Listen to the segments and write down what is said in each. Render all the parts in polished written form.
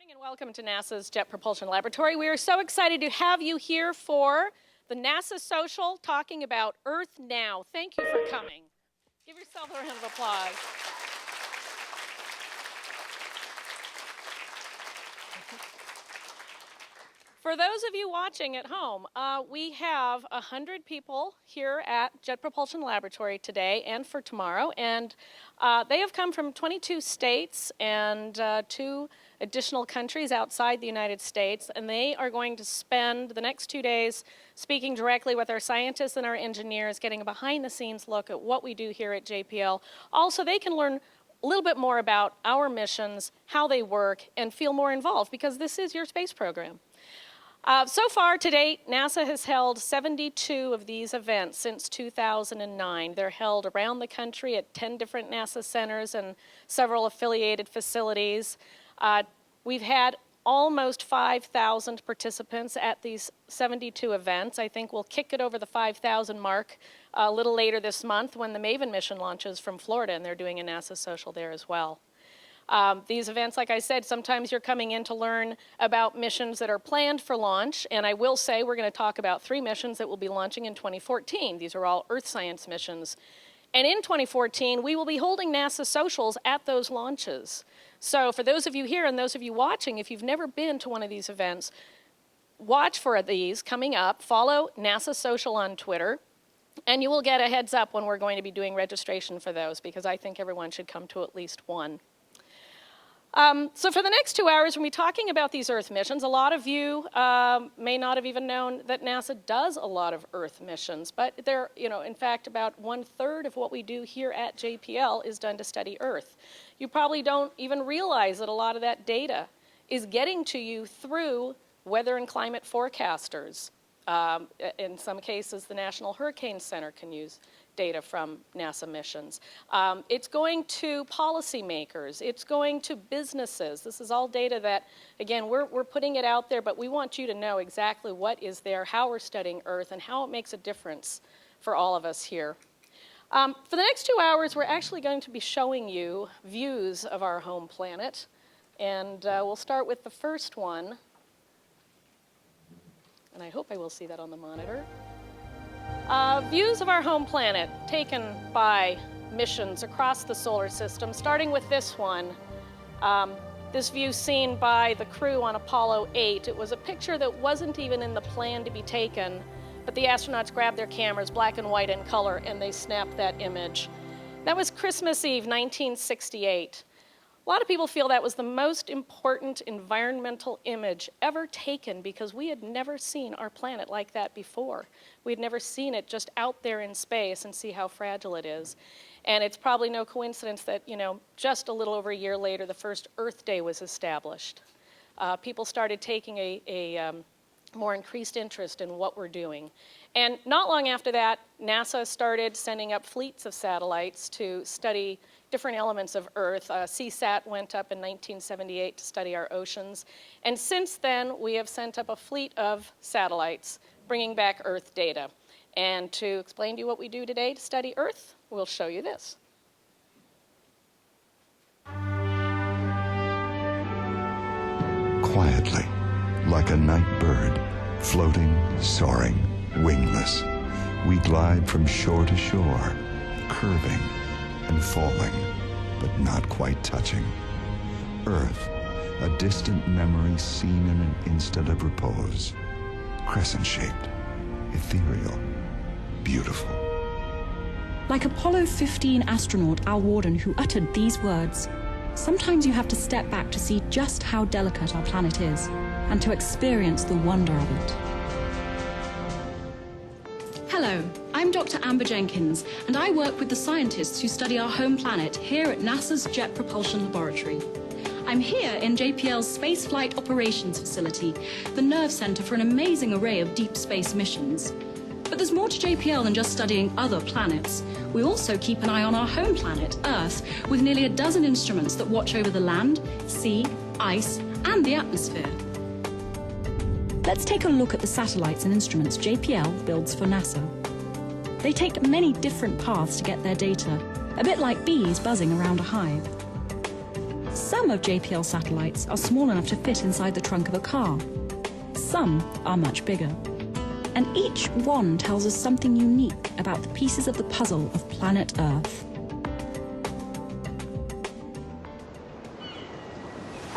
morning and welcome to NASA's Jet Propulsion Laboratory. We are so excited to have you here for the NASA Social talking about Earth Now. Thank you for coming. Give yourself a round of applause. For those of you watching at home, we have 100 people here at Jet Propulsion Laboratory today and for tomorrow, and they have come from 22 states and 2 additional countries outside the United States, and they are going to spend the next 2 days speaking directly with our scientists and our engineers, getting a behind-the-scenes look at what we do here at JPL. Also, they can learn a little bit more about our missions, how they work, and feel more involved, because this is your space program. So far to date, NASA has held 72 of these events since 2009. They're held around the country at 10 different NASA centers and several affiliated facilities. We've had almost 5,000 participants at these 72 events. I think we'll kick it over the 5,000 mark a little later this month when the MAVEN mission launches from Florida, and they're doing a NASA Social there as well. These events, like I said, sometimes you're coming in to learn about missions that are planned for launch, and I will say we're going to talk about 3 missions that will be launching in 2014. These are all Earth science missions. And in 2014, we will be holding NASA Socials at those launches. So for those of you here and those of you watching, if you've never been to one of these events, watch for these coming up. Follow NASA Social on Twitter, and you will get a heads up when we're going to be doing registration for those, because I think everyone should come to at least one. So for the next 2 hours, we'll be talking about these Earth missions. A lot of you may not have even known that NASA does a lot of Earth missions, but they're, in fact, about 1/3 of what we do here at JPL is done to study Earth. You probably don't even realize that a lot of that data is getting to you through weather and climate forecasters. In some cases, the National Hurricane Center can use data from NASA missions. It's going to policymakers. It's going to businesses. This is all data that, again, we're putting it out there, but we want you to know exactly what is there, how we're studying Earth, and how it makes a difference for all of us here. For the next 2 hours, we're actually going to be showing you views of our home planet, and we'll start with the first one. And I hope I will see that on the monitor. Views of our home planet taken by missions across the solar system, starting with this one. This view seen by the crew on Apollo 8. It was a picture that wasn't even in the plan to be taken, but the astronauts grabbed their cameras, black and white in color, and they snapped that image. That was Christmas Eve, 1968. A lot of people feel that was the most important environmental image ever taken because we had never seen our planet like that before. We had never seen it just out there in space and see how fragile it is. And it's probably no coincidence that, just a little over a year later, the first Earth Day was established. People started taking a more increased interest in what we're doing. And not long after that, NASA started sending up fleets of satellites to study different elements of Earth. CSAT went up in 1978 to study our oceans. And since then, we have sent up a fleet of satellites bringing back Earth data. And to explain to you what we do today to study Earth, we'll show you this. Quietly, like a night bird, floating, soaring, wingless, we glide from shore to shore, curving and falling, but not quite touching. Earth, a distant memory seen in an instant of repose. Crescent-shaped, ethereal, beautiful. Like Apollo 15 astronaut Al Warden, who uttered these words, sometimes you have to step back to see just how delicate our planet is, and to experience the wonder of it. Hello, I'm Dr. Amber Jenkins, and I work with the scientists who study our home planet here at NASA's Jet Propulsion Laboratory. I'm here in JPL's Spaceflight Operations Facility, the nerve center for an amazing array of deep space missions. But there's more to JPL than just studying other planets. We also keep an eye on our home planet, Earth, with nearly a dozen instruments that watch over the land, sea, ice, and the atmosphere. Let's take a look at the satellites and instruments JPL builds for NASA. They take many different paths to get their data, a bit like bees buzzing around a hive. Some of JPL satellites are small enough to fit inside the trunk of a car. Some are much bigger. And each one tells us something unique about the pieces of the puzzle of planet Earth.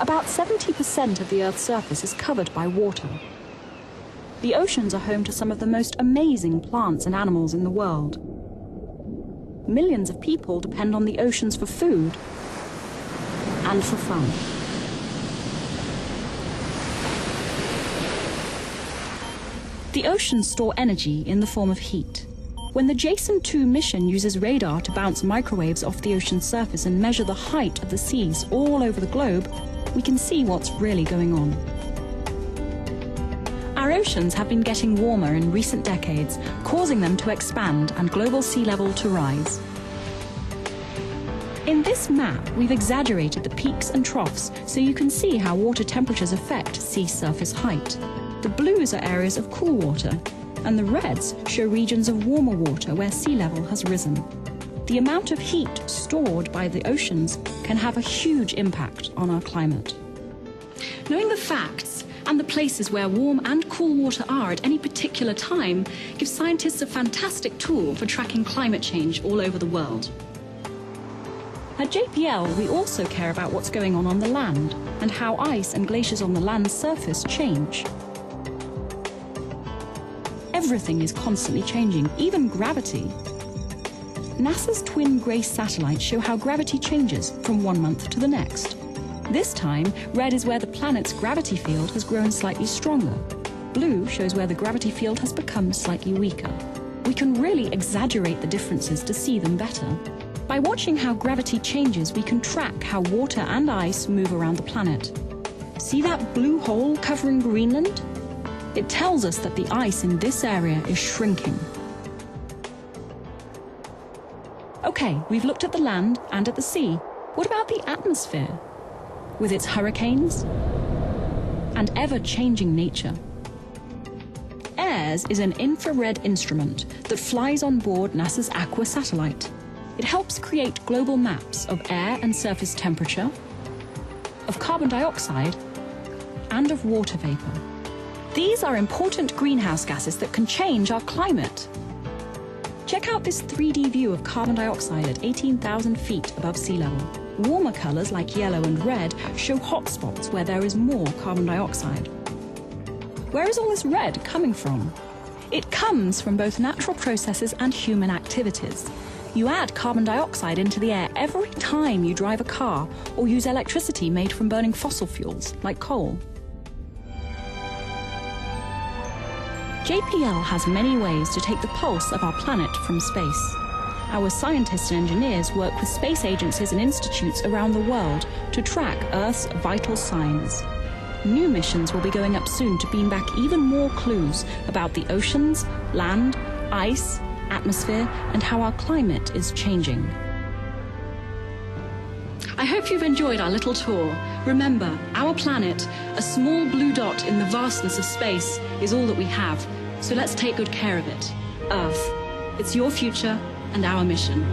About 70% of the Earth's surface is covered by water. The oceans are home to some of the most amazing plants and animals in the world. Millions of people depend on the oceans for food and for fun. The oceans store energy in the form of heat. When the JASON-2 mission uses radar to bounce microwaves off the ocean's surface and measure the height of the seas all over the globe, we can see what's really going on. Our oceans have been getting warmer in recent decades, causing them to expand and global sea level to rise. In this map, we've exaggerated the peaks and troughs so you can see how water temperatures affect sea surface height. The blues are areas of cool water, and the reds show regions of warmer water where sea level has risen. The amount of heat stored by the oceans can have a huge impact on our climate. Knowing the facts and the places where warm and cool water are at any particular time gives scientists a fantastic tool for tracking climate change all over the world. At JPL, we also care about what's going on the land and how ice and glaciers on the land's surface change. Everything is constantly changing, even gravity. NASA's twin GRACE satellites show how gravity changes from one month to the next. This time, red is where the planet's gravity field has grown slightly stronger. Blue shows where the gravity field has become slightly weaker. We can really exaggerate the differences to see them better. By watching how gravity changes, we can track how water and ice move around the planet. See that blue hole covering Greenland? It tells us that the ice in this area is shrinking. Okay, we've looked at the land and at the sea. What about the atmosphere? With its hurricanes and ever-changing nature. AIRS is an infrared instrument that flies on board NASA's Aqua satellite. It helps create global maps of air and surface temperature, of carbon dioxide, and of water vapor. These are important greenhouse gases that can change our climate. Check out this 3D view of carbon dioxide at 18,000 feet above sea level. Warmer colors like yellow and red show hotspots where there is more carbon dioxide. Where is all this red coming from? It comes from both natural processes and human activities. You add carbon dioxide into the air every time you drive a car or use electricity made from burning fossil fuels, like coal. JPL has many ways to take the pulse of our planet from space. Our scientists and engineers work with space agencies and institutes around the world to track Earth's vital signs. New missions will be going up soon to beam back even more clues about the oceans, land, ice, atmosphere, and how our climate is changing. I hope you've enjoyed our little tour. Remember, our planet, a small blue dot in the vastness of space, is all that we have. So let's take good care of it. Earth, it's your future and our mission.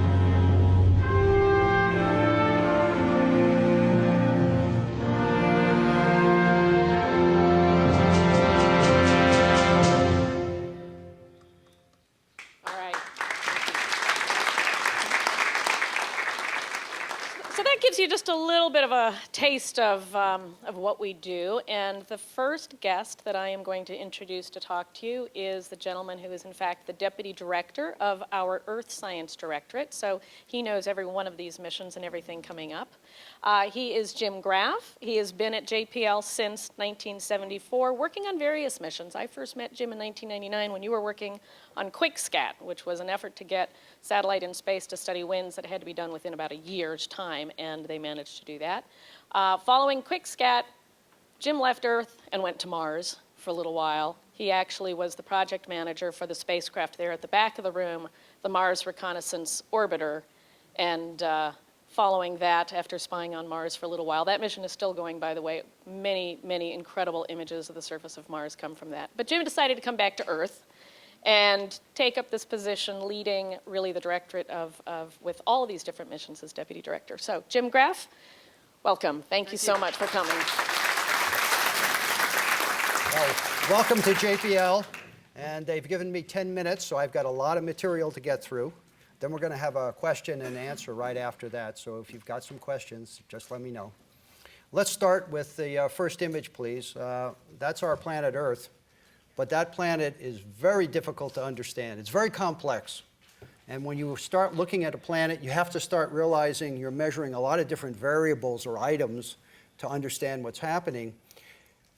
So that gives you just a little bit of a taste of what we do. And the first guest that I am going to introduce to talk to you is the gentleman who is, in fact, the Deputy Director of our Earth Science Directorate. So he knows every one of these missions and everything coming up. He is Jim Graff. He has been at JPL since 1974, working on various missions. I first met Jim in 1999 when you were working on QuickScat, which was an effort to get satellite in space to study winds that had to be done within about a year's time, and they managed to do that. Following QuickScat, Jim left Earth and went to Mars for a little while. He actually was the project manager for the spacecraft there at the back of the room, the Mars Reconnaissance Orbiter, and following that, after spying on Mars for a little while, that mission is still going, by the way. Many, many incredible images of the surface of Mars come from that. But Jim decided to come back to Earth and take up this position leading really the directorate with all of these different missions as deputy director. So Jim Graff, Welcome. Thank you so much for coming. Well, welcome to JPL. And they've given me 10 minutes, so I've got a lot of material to get through. Then we're going to have a question and answer right after that. So if you've got some questions, just let me know. Let's start with the first image, please. That's our planet Earth. But that planet is very difficult to understand. It's very complex. And when you start looking at a planet, you have to start realizing you're measuring a lot of different variables or items to understand what's happening.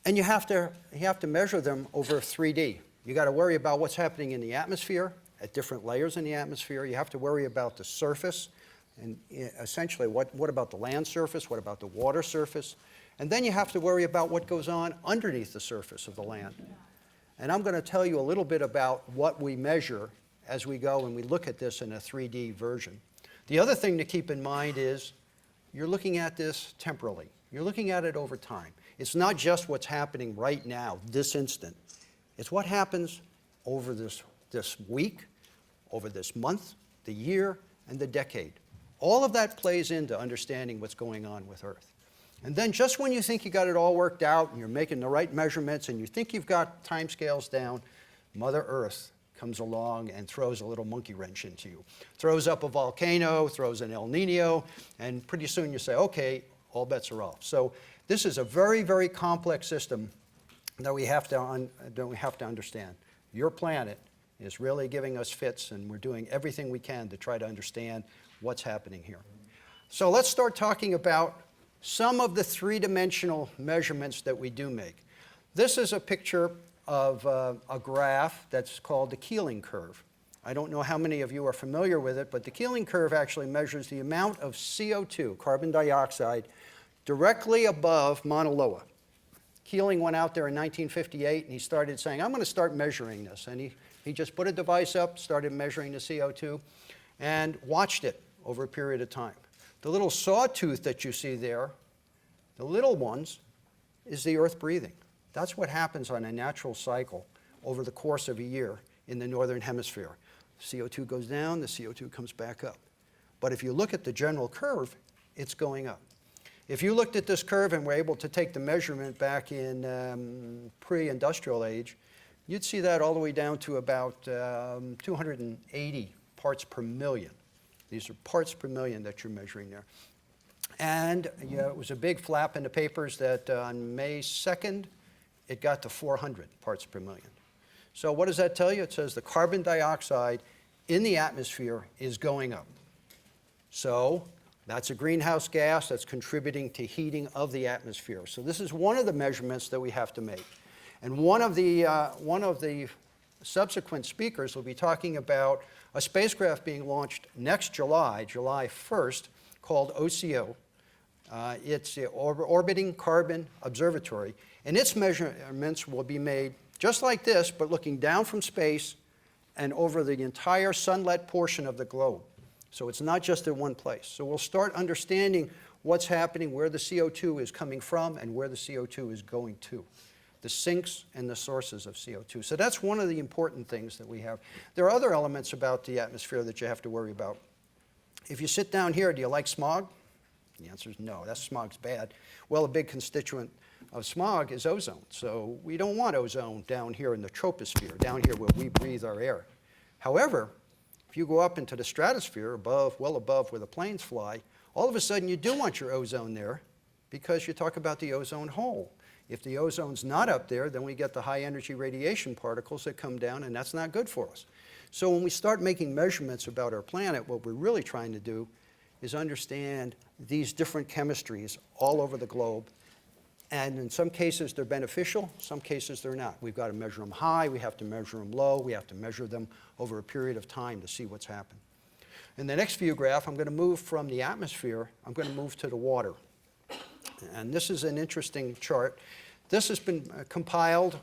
And you have to measure them over 3D. You got to worry about what's happening in the atmosphere, at different layers in the atmosphere. You have to worry about the surface, and essentially what about the land surface, what about the water surface. And then you have to worry about what goes on underneath the surface of the land. And I'm going to tell you a little bit about what we measure as we go and we look at this in a 3D version. The other thing to keep in mind is you're looking at this temporally. You're looking at it over time. It's not just what's happening right now, this instant. It's what happens over this week, over this month, the year, and the decade. All of that plays into understanding what's going on with Earth. And then just when you think you got it all worked out and you're making the right measurements and you think you've got timescales down, Mother Earth comes along and throws a little monkey wrench into you. Throws up a volcano, throws an El Nino, and pretty soon you say, okay, all bets are off. So this is a very, very complex system that we have to understand. Your planet is really giving us fits, and we're doing everything we can to try to understand what's happening here. So let's start talking about some of the three-dimensional measurements that we do make. This is a picture of a graph that's called the Keeling curve. I don't know how many of you are familiar with it, but the Keeling curve actually measures the amount of CO2, carbon dioxide, directly above Mauna Loa. Keeling went out there in 1958 and he started saying, I'm going to start measuring this. And he just put a device up, started measuring the CO2, and watched it over a period of time. The little sawtooth that you see there, the little ones, is the Earth breathing. That's what happens on a natural cycle over the course of a year in the northern hemisphere. CO2 goes down, the CO2 comes back up. But if you look at the general curve, it's going up. If you looked at this curve and were able to take the measurement back in pre-industrial age, you'd see that all the way down to about 280 parts per million. These are parts per million that you're measuring there. And it was a big flap in the papers that on May 2nd, it got to 400 parts per million. So what does that tell you? It says the carbon dioxide in the atmosphere is going up. So that's a greenhouse gas that's contributing to heating of the atmosphere. So this is one of the measurements that we have to make. And one of the subsequent speakers will be talking about a spacecraft being launched next July 1st, called OCO. It's the Orbiting Carbon Observatory. And its measurements will be made just like this, but looking down from space and over the entire sunlit portion of the globe. So it's not just in one place. So we'll start understanding what's happening, where the CO2 is coming from, and where the CO2 is going to. The sinks and the sources of CO2. So that's one of the important things that we have. There are other elements about the atmosphere that you have to worry about. If you sit down here, do you like smog? The answer is no, that smog's bad. Well, a big constituent of smog is ozone. So we don't want ozone down here in the troposphere, down here where we breathe our air. However, if you go up into the stratosphere, well above where the planes fly, all of a sudden you do want your ozone there because you talk about the ozone hole. If the ozone's not up there, then we get the high energy radiation particles that come down, and that's not good for us. So when we start making measurements about our planet, what we're really trying to do is understand these different chemistries all over the globe. And in some cases, they're beneficial. Some cases, they're not. We've got to measure them high. We have to measure them low. We have to measure them over a period of time to see what's happened. In the next view graph, I'm going to move from the atmosphere. I'm going to move to the water. And this is an interesting chart. This has been compiled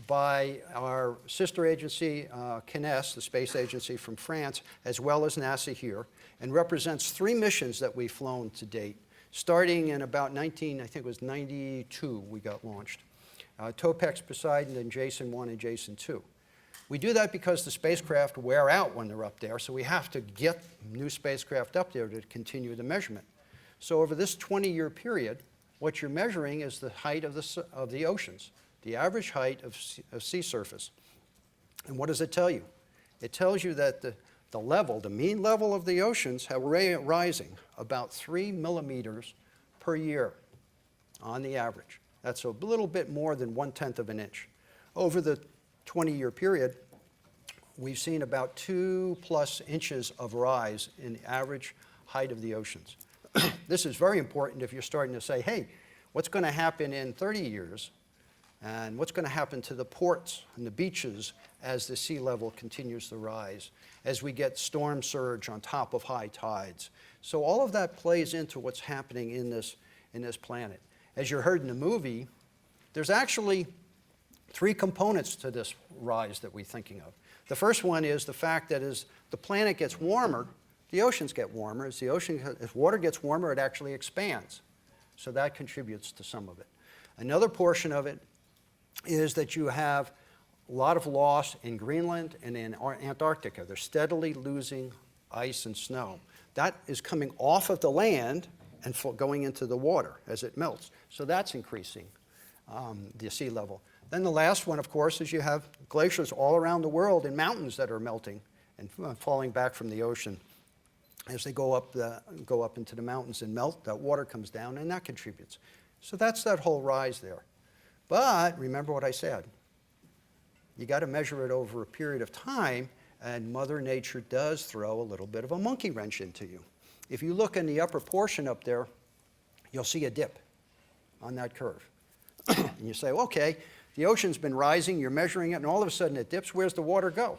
by our sister agency, CNES, the space agency from France, as well as NASA here, and represents 3 missions that we've flown to date. Starting in about I think it was 92, we got launched. Topex, Poseidon, and Jason 1 and Jason 2. We do that because the spacecraft wear out when they're up there, so we have to get new spacecraft up there to continue the measurement. So over this 20-year period, what you're measuring is the height of the oceans, the average height of sea surface. And what does it tell you? It tells you that the mean level of the oceans have rising about 3 millimeters per year on the average. That's a little bit more than 1/10 of an inch. Over the 20-year period, we've seen about 2+ inches of rise in the average height of the oceans. This is very important if you're starting to say, hey, what's going to happen in 30 years? And what's going to happen to the ports and the beaches as the sea level continues to rise, as we get storm surge on top of high tides? So all of that plays into what's happening in this planet. As you heard in the movie, there's actually 3 components to this rise that we're thinking of. The first one is the fact that as the planet gets warmer, the oceans get warmer. As water gets warmer, it actually expands. So that contributes to some of it. Another portion of it is that you have a lot of loss in Greenland and in Antarctica. They're steadily losing ice and snow. That is coming off of the land and going into the water as it melts. So that's increasing the sea level. Then the last one, of course, is you have glaciers all around the world and mountains that are melting and falling back from the ocean. As they go up into the mountains and melt, that water comes down and that contributes. So that's that whole rise there. But remember what I said. You got to measure it over a period of time, and Mother Nature does throw a little bit of a monkey wrench into you. If you look in the upper portion up there, you'll see a dip on that curve. And you say, okay, the ocean's been rising, you're measuring it, and all of a sudden it dips. Where's the water go?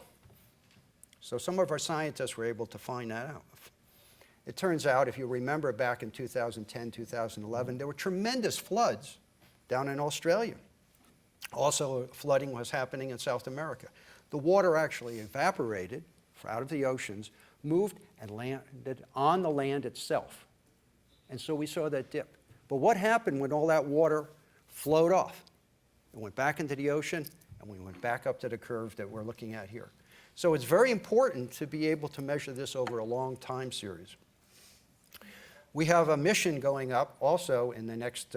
So some of our scientists were able to find that out. It turns out, if you remember back in 2010, 2011, there were tremendous floods down in Australia. Also, flooding was happening in South America. The water actually evaporated out of the oceans, moved and landed on the land itself. And so we saw that dip. But what happened when all that water flowed off? It went back into the ocean, and we went back up to the curve that we're looking at here. So it's very important to be able to measure this over a long time series. We have a mission going up also in the next,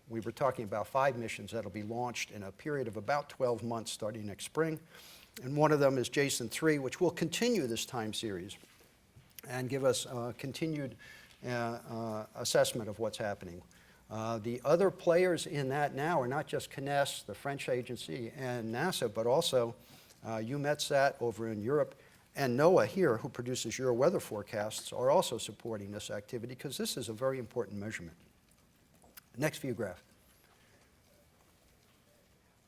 we were talking about 5 missions that'll be launched in a period of about 12 months starting next spring. And one of them is Jason 3, which will continue this time series and give us a continued assessment of what's happening. The other players in that now are not just CNES, the French agency, and NASA, but also EUMETSAT over in Europe, and NOAA here, who produces your weather forecasts, are also supporting this activity because this is a very important measurement. Next view graph.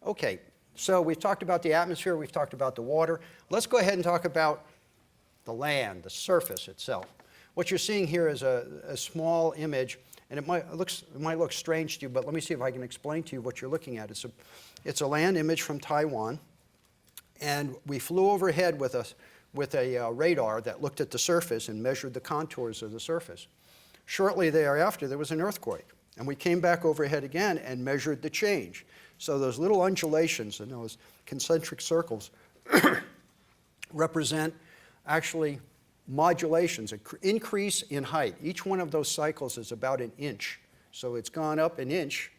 Okay, so we've talked about the atmosphere, we've talked about the water. Let's go ahead and talk about the land, the surface itself. What you're seeing here is a small image, and it might look strange to you, but let me see if I can explain to you what you're looking at. It's a land image from Taiwan, and we flew overhead with a radar that looked at the surface and measured the contours of the surface. Shortly thereafter, there was an earthquake, and we came back overhead again and measured the change. So those little undulations and those concentric circles represent actually modulations, an increase in height. Each one of those cycles is about an inch. So it's gone up an inch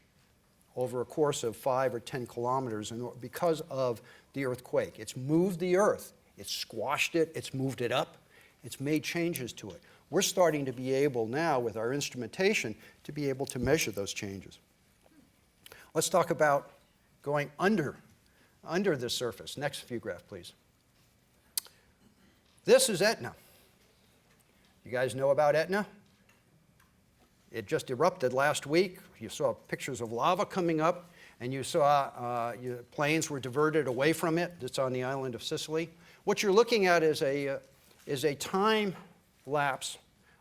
over a course of 5 or 10 kilometers because of the earthquake. It's moved the earth. It's squashed it. It's moved it up. It's made changes to it. We're starting to be able now, with our instrumentation, to be able to measure those changes. Let's talk about going under the surface. Next view graph, please. This is Etna. You guys know about Etna? It just erupted last week. You saw pictures of lava coming up, and you saw planes were diverted away from it. It's on the island of Sicily. What you're looking at is a time lapse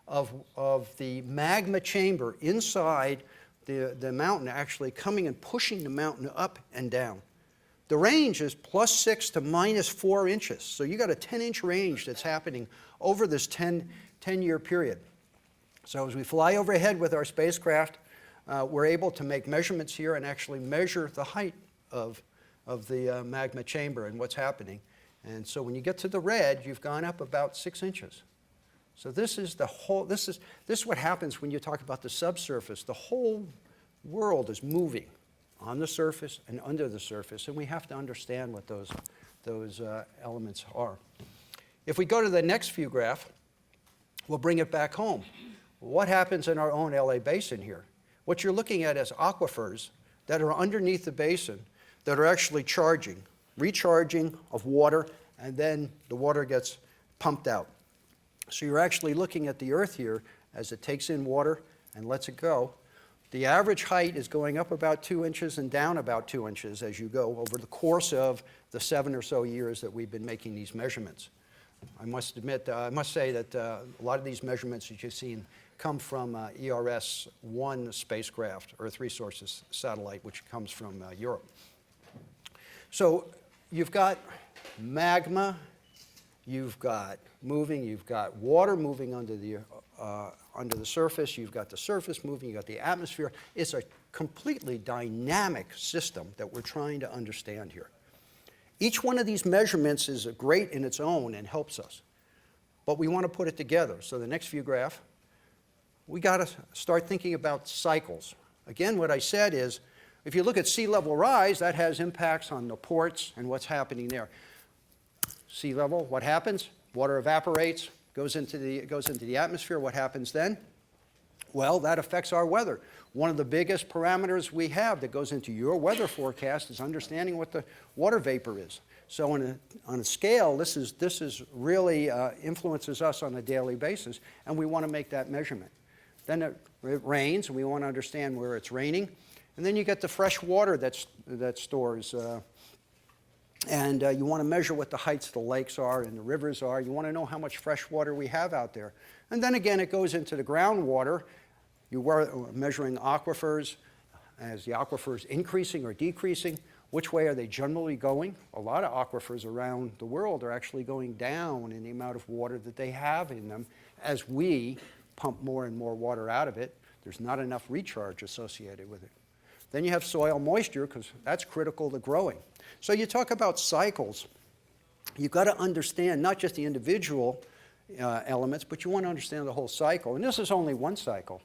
of the magma chamber inside the mountain actually coming and pushing the mountain up and down. The range is +6 to -4 inches. So you got a 10-inch range that's happening over this 10-year period. So as we fly overhead with our spacecraft, we're able to make measurements here and actually measure the height of the magma chamber and what's happening. And so when you get to the red, you've gone up about 6 inches. So this is the whole, this is what happens when you talk about the subsurface. The whole world is moving on the surface and under the surface, and we have to understand what those elements are. If we go to the next view graph, we'll bring it back home. What happens in our own LA basin here? What you're looking at is aquifers that are underneath the basin that are actually charging, recharging of water, and then the water gets pumped out. So you're actually looking at the earth here as it takes in water and lets it go. The average height is going up about 2 inches and down about 2 inches as you go over the course of the 7 or so years that we've been making these measurements. I must say that a lot of these measurements that you've seen come from ERS-1 spacecraft, Earth Resources Satellite, which comes from Europe. So you've got magma, you've got water moving under the surface, you've got the surface moving, you've got the atmosphere. It's a completely dynamic system that we're trying to understand here. Each one of these measurements is great in its own and helps us, but we want to put it together. So the next view graph, we got to start thinking about cycles. Again, what I said is, if you look at sea level rise, that has impacts on the ports and what's happening there. Sea level, what happens? Water evaporates, goes into the atmosphere. What happens then? Well, that affects our weather. One of the biggest parameters we have that goes into your weather forecast is understanding what the water vapor is. So on a scale, this is really influences us on a daily basis, and we want to make that measurement. Then it rains, and we want to understand where it's raining. And then you get the fresh water that stores. And you want to measure what the heights of the lakes are and the rivers are. You want to know how much fresh water we have out there. And then again, it goes into the groundwater. You're measuring aquifers. As the aquifers increasing or decreasing, which way are they generally going? A lot of aquifers around the world are actually going down in the amount of water that they have in them as we pump more and more water out of it. There's not enough recharge associated with it. Then you have soil moisture, because that's critical to growing. So you talk about cycles. You've got to understand not just the individual elements, but you want to understand the whole cycle. And this is only one cycle.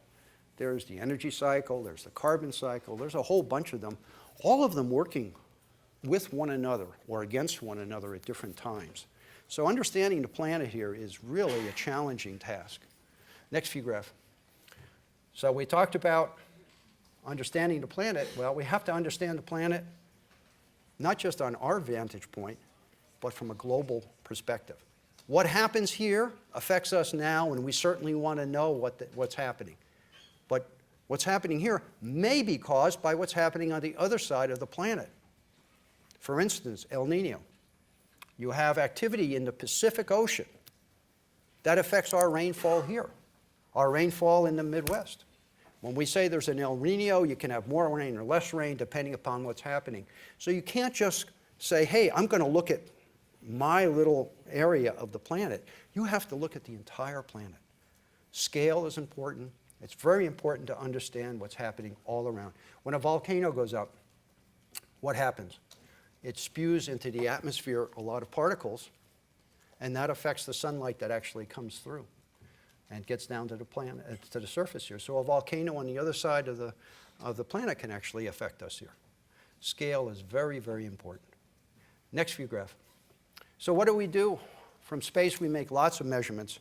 There's the energy cycle, there's the carbon cycle, there's a whole bunch of them, all of them working with one another or against one another at different times. So understanding the planet here is really a challenging task. Next view graph. So we talked about understanding the planet. Well, we have to understand the planet not just on our vantage point, but from a global perspective. What happens here affects us now, and we certainly want to know what's happening. But what's happening here may be caused by what's happening on the other side of the planet. For instance, El Nino. You have activity in the Pacific Ocean. That affects our rainfall here, our rainfall in the Midwest. When we say there's an El Nino, you can have more rain or less rain depending upon what's happening. So you can't just say, hey, I'm going to look at my little area of the planet. You have to look at the entire planet. Scale is important. It's very important to understand what's happening all around. When a volcano goes up, what happens? It spews into the atmosphere a lot of particles, and that affects the sunlight that actually comes through and gets down to the planet, to the surface here. So a volcano on the other side of the planet can actually affect us here. Scale is very, very important. Next view graph. So what do? From space, we make lots of measurements.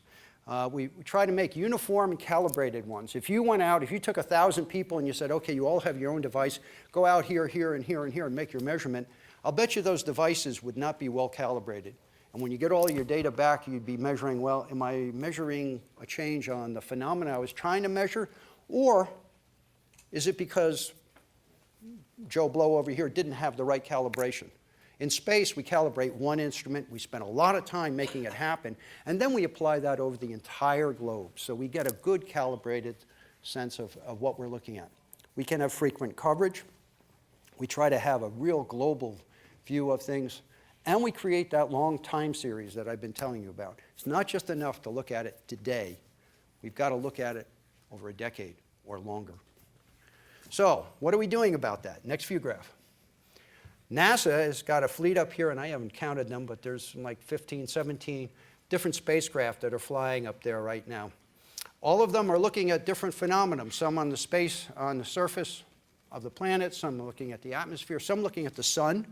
We try to make uniform and calibrated ones. If you went out, if you took 1,000 people and you said, okay, you all have your own device, go out here, here, and here, and here, and make your measurement, I'll bet you those devices would not be well calibrated. And when you get all of your data back, you'd be measuring, well, am I measuring a change on the phenomena I was trying to measure? Or is it because Joe Blow over here didn't have the right calibration? In space, we calibrate one instrument. We spend a lot of time making it happen. And then we apply that over the entire globe. So we get a good calibrated sense of what we're looking at. We can have frequent coverage. We try to have a real global view of things. And we create that long time series that I've been telling you about. It's not just enough to look at it today. We've got to look at it over a decade or longer. So what are we doing about that? Next view graph. NASA has got a fleet up here, and I haven't counted them, but there's like 15, 17 different spacecraft that are flying up there right now. All of them are looking at different phenomena, some on the surface of the planet, some looking at the atmosphere, some looking at the sun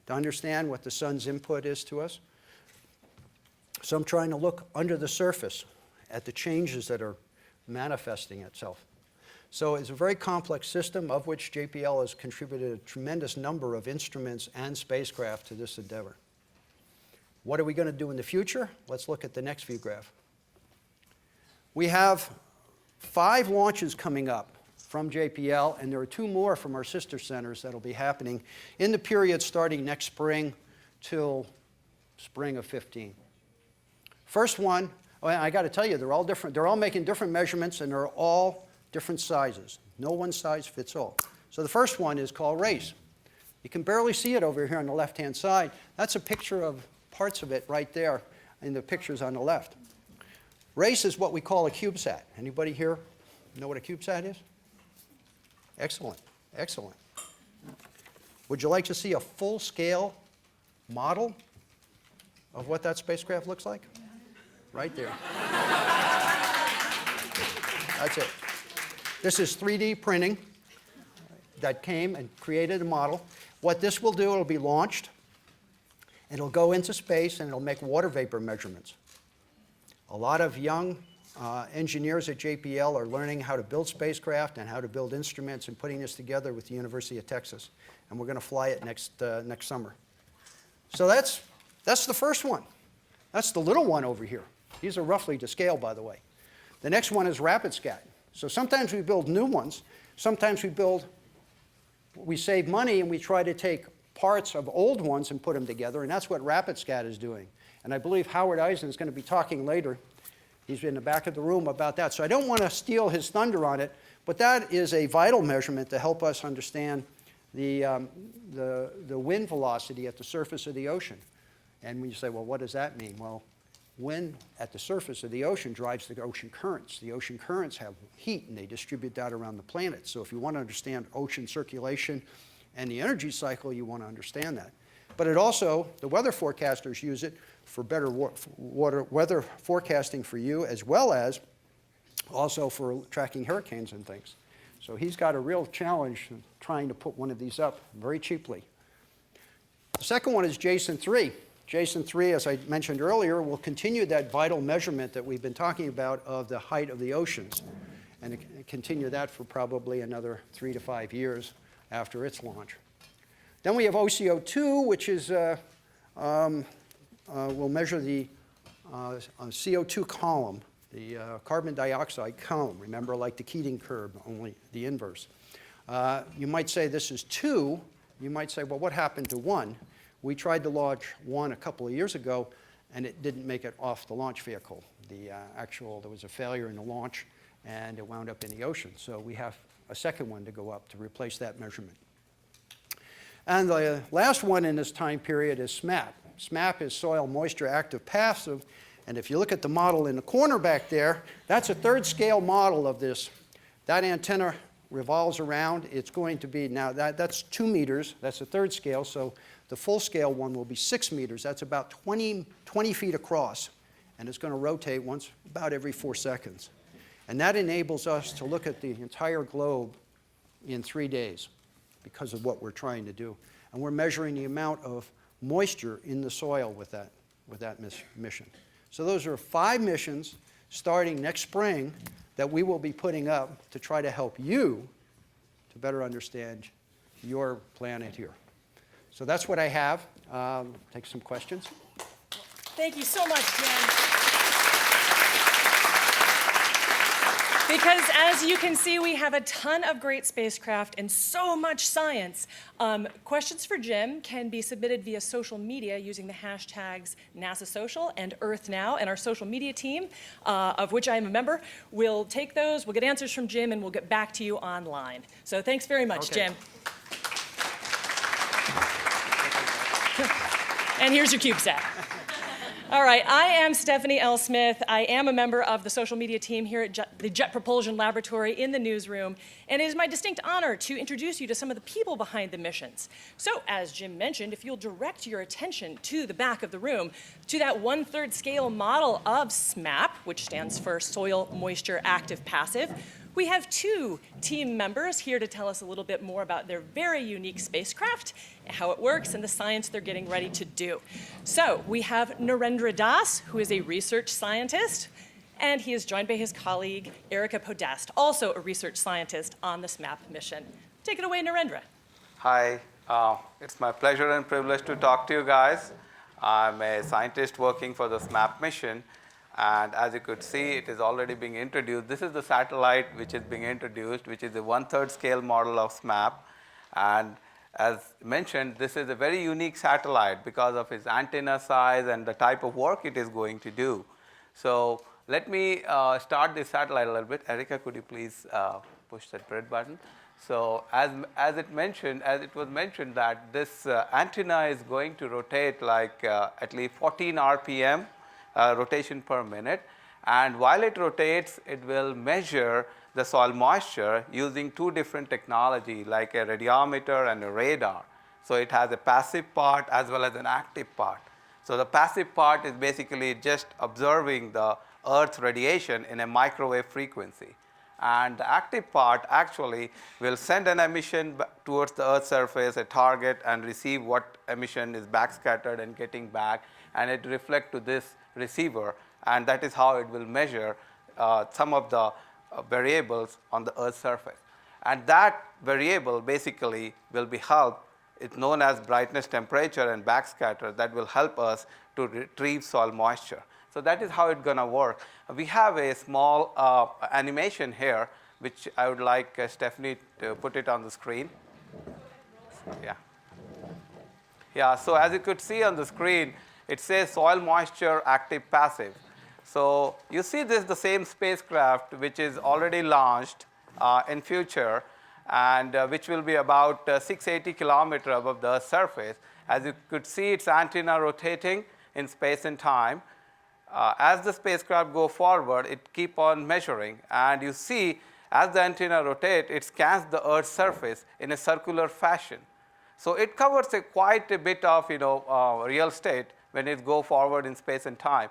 to understand what the sun's input is to us. Some trying to look under the surface at the changes that are manifesting itself. So it's a very complex system of which JPL has contributed a tremendous number of instruments and spacecraft to this endeavor. What are we going to do in the future? Let's look at the next view graph. We have 5 launches coming up from JPL, and there are 2 more from our sister centers that will be happening in the period starting next spring till spring of 15. First one, I got to tell you, they're all different. They're all making different measurements, and they're all different sizes. No one size fits all. So the first one is called RACE. You can barely see it over here on the left-hand side. That's a picture of parts of it right there in the pictures on the left. RACE is what we call a CubeSat. Anybody here know what a CubeSat is? Excellent, excellent. Would you like to see a full-scale model of what that spacecraft looks like? Right there. That's it. This is 3D printing that came and created a model. What this will do, it'll be launched, it'll go into space, and it'll make water vapor measurements. A lot of young engineers at JPL are learning how to build spacecraft and how to build instruments and putting this together with the University of Texas. And we're going to fly it next summer. So that's the first one. That's the little one over here. These are roughly to scale, by the way. The next one is RapidScat. So sometimes we build new ones. Sometimes we save money and we try to take parts of old ones and put them together, and that's what RapidScat is doing. And I believe Howard Eisen is going to be talking later. He's in the back of the room about that. So I don't want to steal his thunder on it, but that is a vital measurement to help us understand the wind velocity at the surface of the ocean. And when you say, well, what does that mean? Well, wind at the surface of the ocean drives the ocean currents. The ocean currents have heat, and they distribute that around the planet. So if you want to understand ocean circulation and the energy cycle, you want to understand that. But it also, the weather forecasters use it for better weather forecasting for you, as well as also for tracking hurricanes and things. So he's got a real challenge trying to put one of these up very cheaply. The second one is Jason 3. Jason 3, as I mentioned earlier, will continue that vital measurement that we've been talking about of the height of the oceans, and continue that for probably another 3 to 5 years after its launch. Then we have OCO2, which is will measure the CO2 column, the carbon dioxide column. Remember, like the Keating curve, only the inverse. You might say this is 2. You might say, well, what happened to 1? We tried to launch 1 a couple of years ago, and it didn't make it off the launch vehicle. There was a failure in the launch, and it wound up in the ocean. So we have a second one to go up to replace that measurement. And the last one in this time period is SMAP. SMAP is soil moisture active passive, and if you look at the model in the corner back there, that's a 3rd scale model of this. That antenna revolves around. It's going to be, now that's 2 meters, that's a 3rd scale, so the full scale one will be 6 meters. That's about 20 feet across, and it's going to rotate once about every 4 seconds. And that enables us to look at the entire globe in 3 days because of what we're trying to do. And we're measuring the amount of moisture in the soil with that mission. So those are 5 missions starting next spring that we will be putting up to try to help you to better understand your planet here. So that's what I have. Take some questions. Thank you so much, Jim. Because as you can see, we have a ton of great spacecraft and so much science. Questions for Jim can be submitted via social media using the hashtags NASA Social and Earth Now, and our social media team, of which I am a member, will take those, we'll get answers from Jim, and we'll get back to you online. So thanks very much, Okay. Jim. And here's your CubeSat. All right, I am Stephanie L. Smith. I am a member of the social media team here at the Jet Propulsion Laboratory in the newsroom, and it is my distinct honor to introduce you to some of the people behind the missions. So, as Jim mentioned, if you'll direct your attention to the back of the room, to that 1/3 scale model of SMAP, which stands for Soil Moisture Active Passive, we have two team members here to tell us a little bit more about their very unique spacecraft, how it works, and the science they're getting ready to do. So we have Narendra Das, who is a research scientist, and he is joined by his colleague, Erica Podest, also a research scientist on the SMAP mission. Take it away, Narendra. Hi, it's my pleasure and privilege to talk to you guys. I'm a scientist working for the SMAP mission. And as you could see, it is already being introduced. This is the satellite which is being introduced, which is a 1/3 scale model of SMAP. And as mentioned, this is a very unique satellite because of its antenna size and the type of work it is going to do. So let me start this satellite a little bit. Erica, could you please push that red button? So as it was mentioned that this antenna is going to rotate like at least 14 RPM. Rotation per minute, and while it rotates, it will measure the soil moisture using two different technology like a radiometer and a radar. So it has a passive part as well as an active part. So the passive part is basically just observing the Earth's radiation in a microwave frequency, and the active part actually will send an emission towards the Earth's surface, a target, and receive what emission is backscattered and getting back, and it reflects to this receiver, and that is how it will measure some of the variables on the Earth's surface. And that variable basically will be helped. It's known as brightness, temperature, and backscatter that will help us to retrieve soil moisture. So that is how it's going to work. We have a small animation here, which I would like Stephanie to put it on the screen. Yeah, so as you could see on the screen, it says soil moisture active passive. So you see this is the same spacecraft which is already launched in future, and which will be about 680 kilometers above the Earth's surface. As you could see, its antenna rotating in space and time. As the spacecraft go forward, it keep on measuring, and you see as the antenna rotates, it scans the Earth's surface in a circular fashion. So it covers quite a bit of real estate when it go forward in space and time.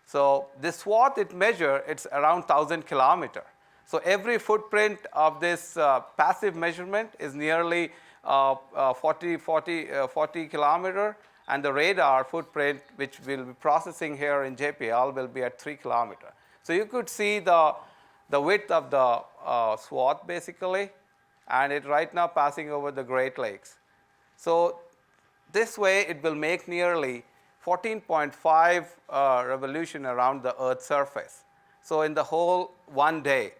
So this swath it measure, it's around 1,000 kilometers. So every footprint of this passive measurement is nearly 40 kilometers, and the radar footprint, which we'll be processing here in JPL, will be at 3 kilometers. So you could see the width of the swath basically, and it right now passing over the Great Lakes. So this way it will make nearly 14.5 revolution around the Earth's surface. So in the whole one day.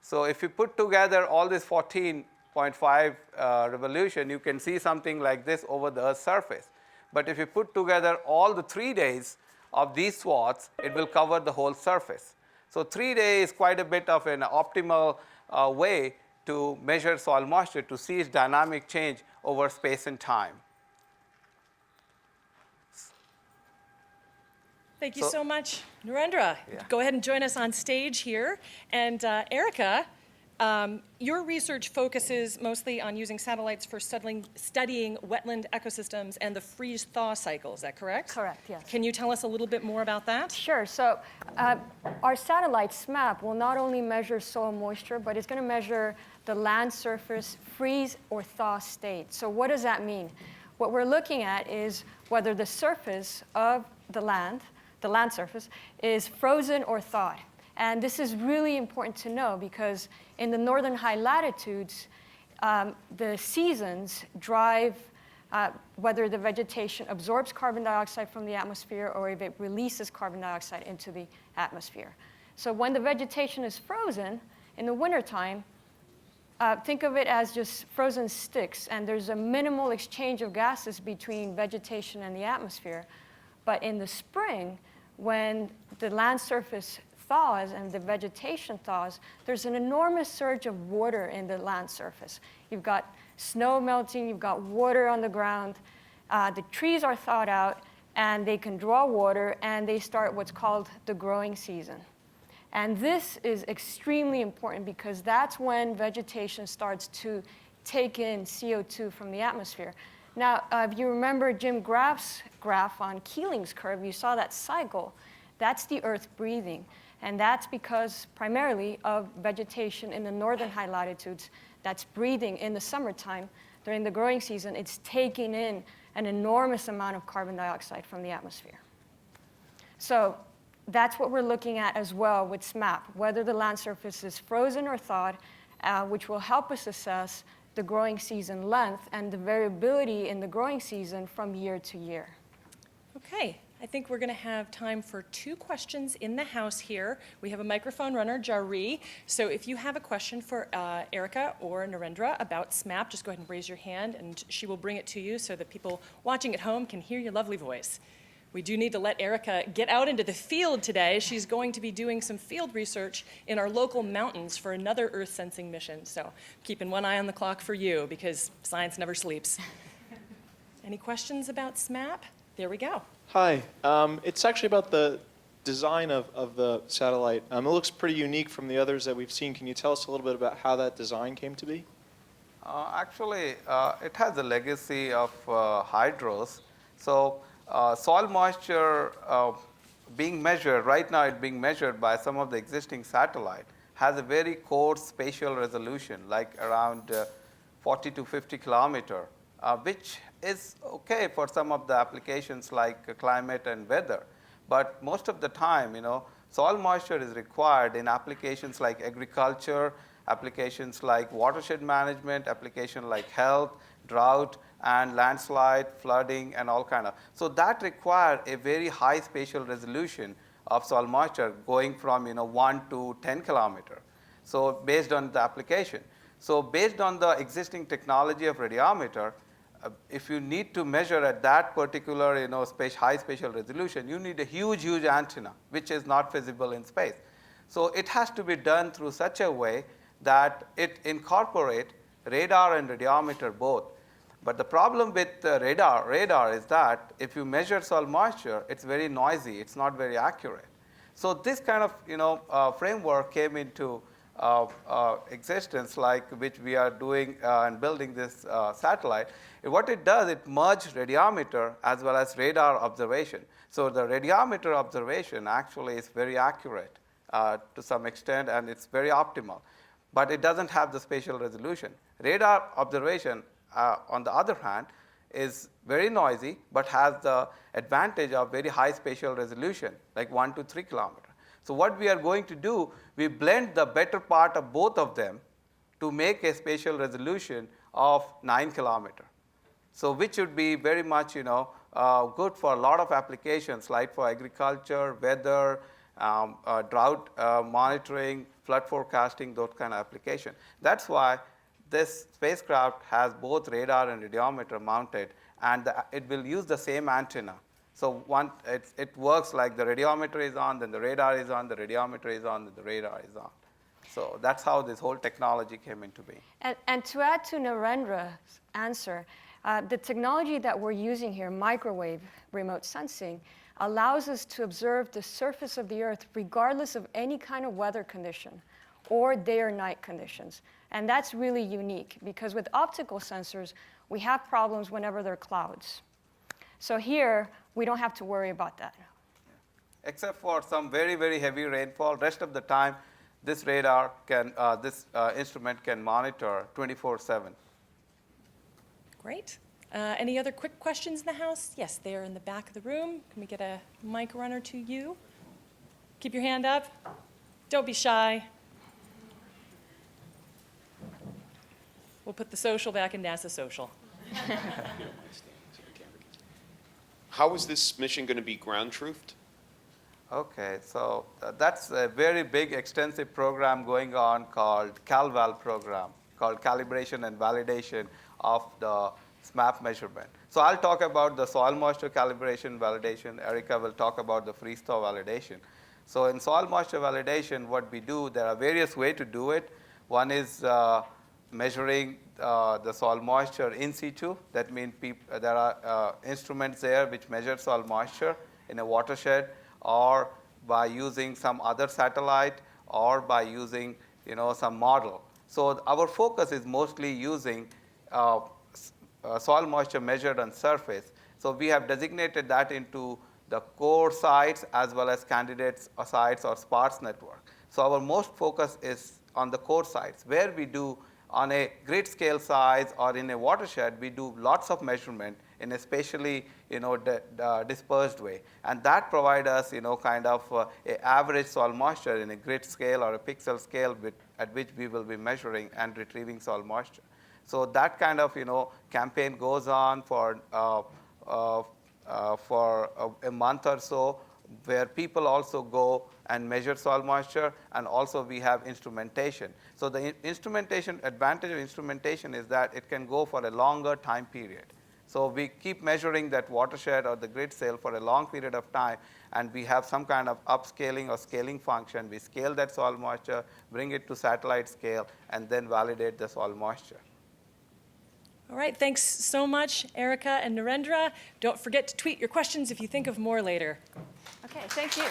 So if you put together all this 14.5 revolution, you can see something like this over the Earth's surface. But if you put together all the 3 days of these swaths, it will cover the whole surface. So 3 days is quite a bit of an optimal way to measure soil moisture, to see its dynamic change over space and time. Thank you so much, Narendra. Yeah. Go ahead and join us on stage here. And Erica, your research focuses mostly on using satellites for studying wetland ecosystems and the freeze-thaw cycle. Is that correct? Correct, yes. Can you tell us a little bit more about that? Sure. So our satellite SMAP will not only measure soil moisture, but it's going to measure the land surface freeze or thaw state. So what does that mean? What we're looking at is whether the surface of the land surface, is frozen or thawed. And this is really important to know because in the northern high latitudes, the seasons drive whether the vegetation absorbs carbon dioxide from the atmosphere or if it releases carbon dioxide into the atmosphere. So when the vegetation is frozen in the wintertime, think of it as just frozen sticks, and there's a minimal exchange of gases between vegetation and the atmosphere. But in the spring, when the land surface thaws and the vegetation thaws, there's an enormous surge of water in the land surface. You've got snow melting, you've got water on the ground, the trees are thawed out, and they can draw water, and they start what's called the growing season. And this is extremely important because that's when vegetation starts to take in CO2 from the atmosphere. Now, if you remember Jim Graff's graph on Keeling's curve, you saw that cycle. That's the Earth breathing. And that's because primarily of vegetation in the northern high latitudes that's breathing in the summertime. During the growing season, it's taking in an enormous amount of carbon dioxide from the atmosphere. So that's what we're looking at as well with SMAP, whether the land surface is frozen or thawed, which will help us assess the growing season length and the variability in the growing season from year to year. Okay, I think we're going to have time for 2 questions in the house here. We have a microphone runner, Jari. So if you have a question for Erica or Narendra about SMAP, just go ahead and raise your hand, and she will bring it to you so that people watching at home can hear your lovely voice. We do need to let Erica get out into the field today. She's going to be doing some field research in our local mountains for another Earth sensing mission. So keeping one eye on the clock for you because science never sleeps. Any questions about SMAP? There we go. Hi. It's actually about the design of the satellite. It looks pretty unique from the others that we've seen. Can you tell us a little bit about how that design came to be? Actually, it has a legacy of hydros. So soil moisture being measured, right now it's being measured by some of the existing satellite, has a very coarse spatial resolution, like around 40 to 50 kilometer, which is okay for some of the applications like climate and weather. But most of the time, soil moisture is required in applications like agriculture, applications like watershed management, application like health, drought, and landslide, flooding, and all kind of. So that requires a very high spatial resolution of soil moisture going from 1 to 10 kilometer. So based on the application. So based on the existing technology of radiometer, if you need to measure at that particular high spatial resolution, you need a huge antenna, which is not feasible in space. So it has to be done through such a way that it incorporate radar and radiometer both. But the problem with radar is that if you measure soil moisture, it's very noisy. It's not very accurate. So this kind of framework came into existence, like which we are doing and building this satellite. What it does, it merges radiometer as well as radar observation. So the radiometer observation actually is very accurate to some extent, and it's very optimal. But it doesn't have the spatial resolution. Radar observation, on the other hand, is very noisy, but has the advantage of very high spatial resolution, like 1 to 3 kilometers. So what we are going to do, we blend the better part of both of them to make a spatial resolution of 9 kilometers. So which would be very much good for a lot of applications, like for agriculture, weather, drought monitoring, flood forecasting, those kind of applications. That's why this spacecraft has both radar and radiometer mounted, and it will use the same antenna. So it works like the radiometer is on, then the radar is on, the radiometer is on, then the radar is on. So that's how this whole technology came into being. And to add to Narendra's answer, the technology that we're using here, microwave remote sensing, allows us to observe the surface of the Earth regardless of any kind of weather condition or day or night conditions. And that's really unique because with optical sensors, we have problems whenever there are clouds. So here, we don't have to worry about that. Except for some very, very heavy rainfall, rest of the time, this radar can, this instrument can monitor 24/7. Great. Any other quick questions in the house? Yes, they're in the back of the room. Can we get a mic runner to you? Keep your hand up. Don't be shy. We'll put the social back in NASA Social. How is this mission going to be ground truthed? Okay, so that's a very big, extensive program going on called CalVal program, called Calibration and Validation of the SMAP measurement. So I'll talk about the soil moisture calibration validation. Erica will talk about the freeze-thaw validation. So in soil moisture validation, what we do, there are various ways to do it. One is measuring the soil moisture in situ. That means there are instruments there which measure soil moisture in a watershed, or by using some other satellite, or by using some model. So our focus is mostly using soil moisture measured on surface. So we have designated that into the core sites as well as candidates sites or sparse network. So our most focus is on the core sites, where we do on a grid scale size or in a watershed, we do lots of measurement in a spatially dispersed way. And that provides us kind of a average soil moisture in a grid scale or a pixel scale at which we will be measuring and retrieving soil moisture. So that kind of campaign goes on for a month or so, where people also go and measure soil moisture, and also we have instrumentation. So the advantage of instrumentation is that it can go for a longer time period. So we keep measuring that watershed or the grid scale for a long period of time, and we have some kind of upscaling or scaling function. We scale that soil moisture, bring it to satellite scale, and then validate the soil moisture. All right, thanks so much, Erica and Narendra. Don't forget to tweet your questions if you think of more later. Okay, thank you.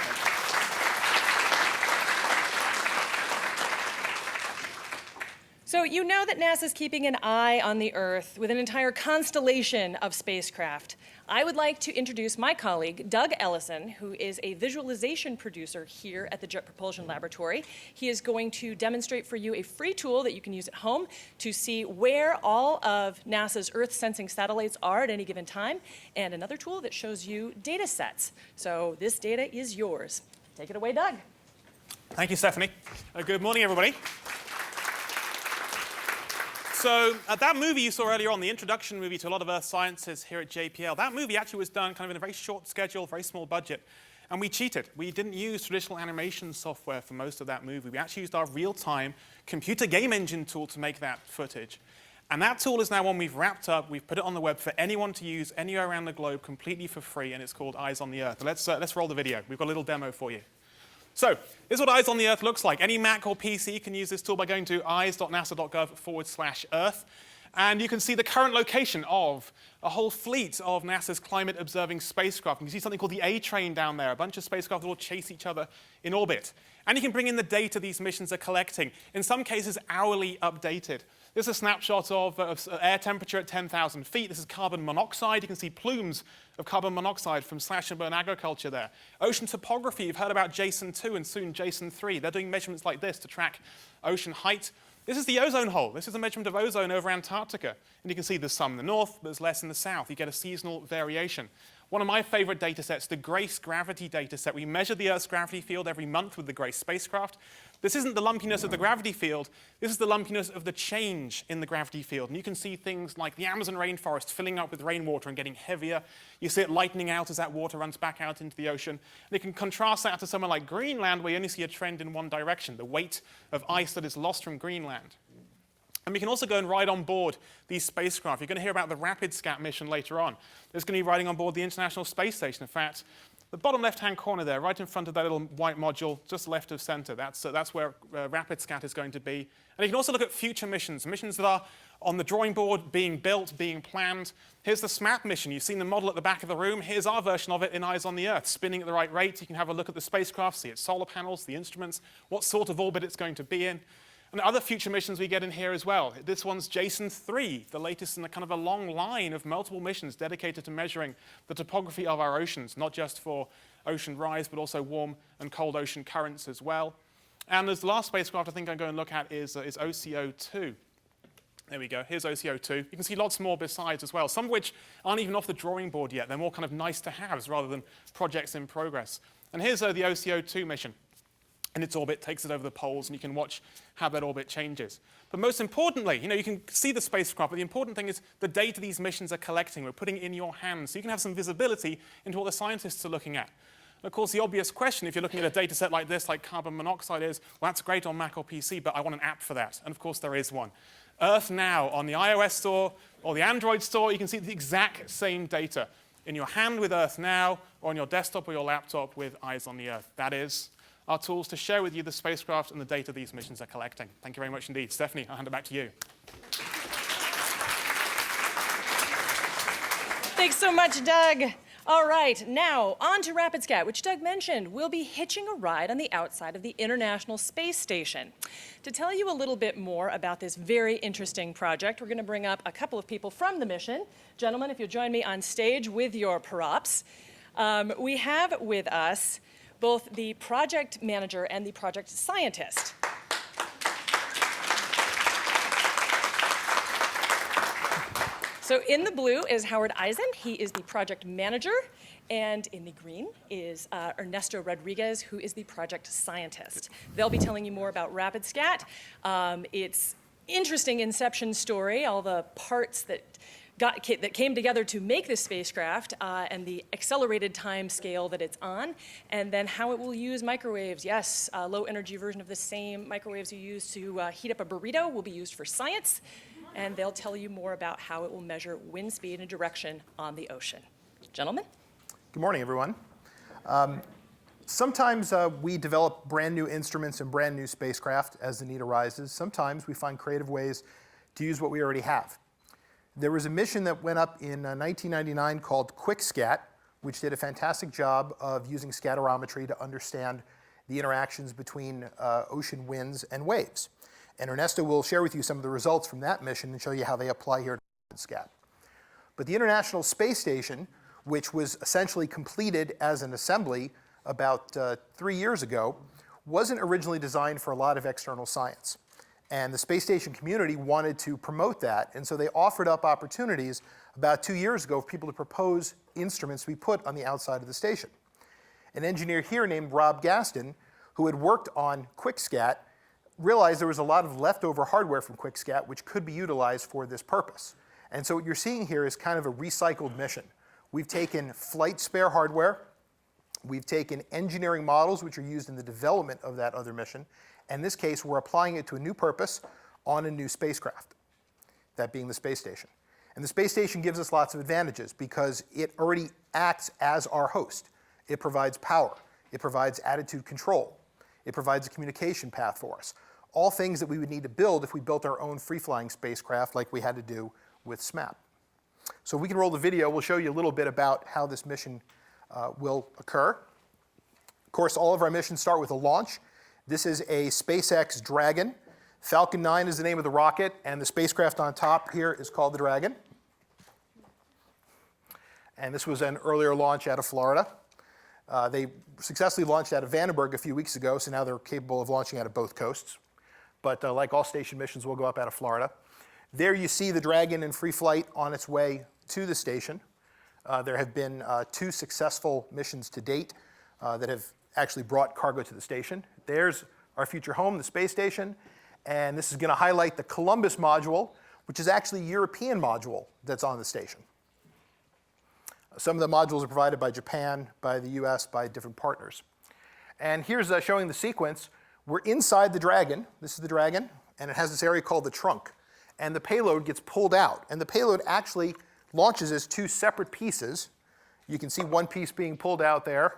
So you know that NASA's keeping an eye on the Earth with an entire constellation of spacecraft. I would like to introduce my colleague, Doug Ellison, who is a visualization producer here at the Jet Propulsion Laboratory. He is going to demonstrate for you a free tool that you can use at home to see where all of NASA's Earth-sensing satellites are at any given time, and another tool that shows you data sets. So this data is yours. Take it away, Doug. Thank you, Stephanie. Good morning, everybody. So that movie you saw earlier on, the introduction movie to a lot of Earth sciences here at JPL, that movie actually was done kind of in a very short schedule, very small budget. And we cheated. We didn't use traditional animation software for most of that movie. We actually used our real-time computer game engine tool to make that footage. And that tool is now one we've wrapped up. We've put it on the web for anyone to use anywhere around the globe completely for free, and it's called Eyes on the Earth. Let's roll the video. We've got a little demo for you. So this is what Eyes on the Earth looks like. Any Mac or PC can use this tool by going to eyes.nasa.gov/Earth. And you can see the current location of a whole fleet of NASA's climate observing spacecraft. You can see something called the A-Train down there, a bunch of spacecraft that all chase each other in orbit. And you can bring in the data these missions are collecting, in some cases hourly updated. This is a snapshot of air temperature at 10,000 feet. This is carbon monoxide. You can see plumes of carbon monoxide from slash and burn agriculture there. Ocean topography, you've heard about Jason 2 and soon Jason 3. They're doing measurements like this to track ocean height. This is the ozone hole. This is a measurement of ozone over Antarctica. And you can see there's some in the north, but there's less in the south. You get a seasonal variation. One of my favorite data sets, the GRACE gravity data set. We measure the Earth's gravity field every month with the GRACE spacecraft. This isn't the lumpiness of the gravity field. This is the lumpiness of the change in the gravity field. And you can see things like the Amazon rainforest filling up with rainwater and getting heavier. You see it lightening out as that water runs back out into the ocean. And you can contrast that to somewhere like Greenland, where you only see a trend in one direction, the weight of ice that is lost from Greenland. And we can also go and ride on board these spacecraft. You're going to hear about the RapidScat mission later on. There's going to be riding on board the International Space Station. In fact, the bottom left-hand corner there, right in front of that little white module, just left of center, that's where RapidScat is going to be. And you can also look at future missions, missions that are on the drawing board, being built, being planned. Here's the SMAP mission. You've seen the model at the back of the room. Here's our version of it in Eyes on the Earth, spinning at the right rate. You can have a look at the spacecraft, see its solar panels, the instruments, what sort of orbit it's going to be in. And other future missions we get in here as well. This one's Jason 3, the latest in a kind of a long line of multiple missions dedicated to measuring the topography of our oceans, not just for ocean rise, but also warm and cold ocean currents as well. And as the last spacecraft I think I'm going to look at is OCO2. There we go, here's OCO2. You can see lots more besides as well, some of which aren't even off the drawing board yet. They're more kind of nice to haves rather than projects in progress. And here's the OCO2 mission. And its orbit takes it over the poles, and you can watch how that orbit changes. But most importantly, you can see the spacecraft, but the important thing is the data these missions are collecting. We're putting it in your hands, so you can have some visibility into what the scientists are looking at. And of course, the obvious question, if you're looking at a data set like this, like carbon monoxide is, well, that's great on Mac or PC, but I want an app for that. And of course, there is one. Earth Now on the iOS store or the Android store, you can see the exact same data in your hand with Earth Now, or on your desktop or your laptop with Eyes on the Earth. That is our tools to share with you the spacecraft and the data these missions are collecting. Thank you very much indeed. Stephanie, I'll hand it back to you. Thanks so much, Doug. All right, now on to RapidScat, which Doug mentioned. We'll be hitching a ride on the outside of the International Space Station. To tell you a little bit more about this very interesting project, we're going to bring up a couple of people from the mission. Gentlemen, if you'll join me on stage with your props. We have with us both the project manager and the project scientist. So in the blue is Howard Eisen. He is the project manager. And in the green is Ernesto Rodriguez, who is the project scientist. They'll be telling you more about RapidScat. It's interesting inception story, all the parts that came together to make this spacecraft and the accelerated time scale that it's on, and then how it will use microwaves. Yes, a low energy version of the same microwaves you use to heat up a burrito will be used for science. And they'll tell you more about how it will measure wind speed and direction on the ocean. Gentlemen? Good morning, everyone. Sometimes we develop brand new instruments and brand new spacecraft as the need arises. Sometimes we find creative ways to use what we already have. There was a mission that went up in 1999 called RapidScat, which did a fantastic job of using scatterometry to understand the interactions between ocean winds and waves. And Ernesto will share with you some of the results from that mission and show you how they apply here to RapidScat. But the International Space Station, which was essentially completed as an assembly about 3 years ago, wasn't originally designed for a lot of external science. And the space station community wanted to promote that, and so they offered up opportunities about 2 years ago for people to propose instruments to be put on the outside of the station. An engineer here named Rob Gaston, who had worked on RapidScat, realized there was a lot of leftover hardware from RapidScat which could be utilized for this purpose. And so what you're seeing here is kind of a recycled mission. We've taken flight spare hardware, we've taken engineering models which are used in the development of that other mission, and in this case we're applying it to a new purpose on a new spacecraft, that being the space station. And the space station gives us lots of advantages because it already acts as our host. It provides power, it provides attitude control, it provides a communication path for us. All things that we would need to build if we built our own free-flying spacecraft like we had to do with SMAP. So we can roll the video. We'll show you a little bit about how this mission will occur. Of course, all of our missions start with a launch. This is a SpaceX Dragon. Falcon 9 is the name of the rocket, and the spacecraft on top here is called the Dragon. And this was an earlier launch out of Florida. They successfully launched out of Vandenberg a few weeks ago, so now they're capable of launching out of both coasts. But like all station missions, we'll go up out of Florida. There you see the Dragon in free flight on its way to the station. There have been 2 successful missions to date that have actually brought cargo to the station. There's our future home, the space station. And this is going to highlight the Columbus module, which is actually a European module that's on the station. Some of the modules are provided by Japan, by the US, by different partners. And here's showing the sequence. We're inside the Dragon. This is the Dragon, and it has this area called the trunk. And the payload gets pulled out. And the payload actually launches as 2 separate pieces. You can see one piece being pulled out there.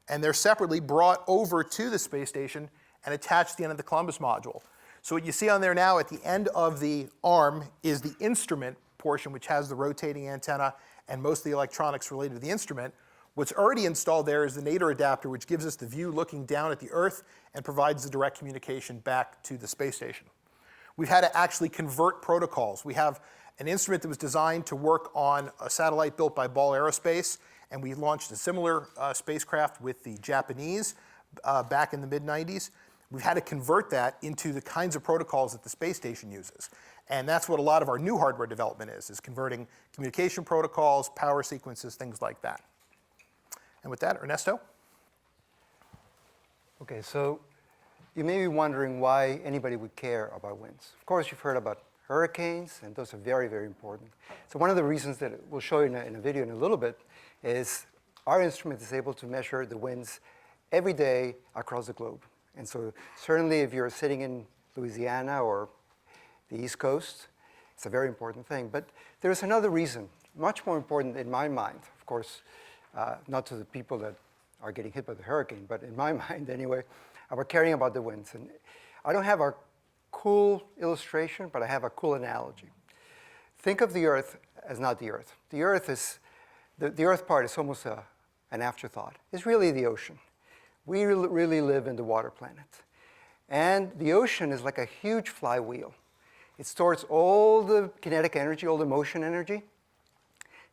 And they're separately brought over to the space station and attached to the end of the Columbus module. So what you see on there now at the end of the arm is the instrument portion, which has the rotating antenna and most of the electronics related to the instrument. What's already installed there is the nadir adapter, which gives us the view looking down at the Earth and provides the direct communication back to the space station. We've had to actually convert protocols. We have an instrument that was designed to work on a satellite built by Ball Aerospace, and we launched a similar spacecraft with the Japanese back in the mid-90s. We've had to convert that into the kinds of protocols that the space station uses. And that's what a lot of our new hardware development is converting communication protocols, power sequences, things like that. And with that, Ernesto? Okay, so you may be wondering why anybody would care about winds. Of course, you've heard about hurricanes, and those are very, very important. So one of the reasons that we'll show you in a video in a little bit is our instrument is able to measure the winds every day across the globe. And so certainly if you're sitting in Louisiana or the East Coast, it's a very important thing. But there's another reason, much more important in my mind, of course, not to the people that are getting hit by the hurricane, but in my mind anyway, we're caring about the winds. And I don't have a cool illustration, but I have a cool analogy. Think of the Earth as not the Earth. The Earth is, the Earth part is almost an afterthought. It's really the ocean. We really live in the water planet. And the ocean is like a huge flywheel. It stores all the kinetic energy, all the motion energy.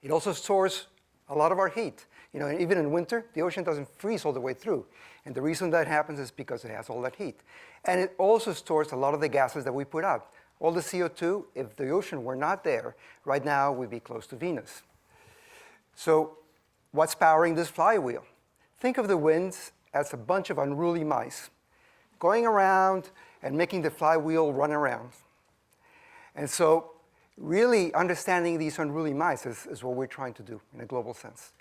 It also stores a lot of our heat. You know, even in winter, the ocean doesn't freeze all the way through. And the reason that happens is because it has all that heat. And it also stores a lot of the gases that we put out. All the CO2, if the ocean were not there, right now we'd be close to Venus. So what's powering this flywheel? Think of the winds as a bunch of unruly mice going around and making the flywheel run around. And so really understanding these unruly mice is what we're trying to do in a global sense.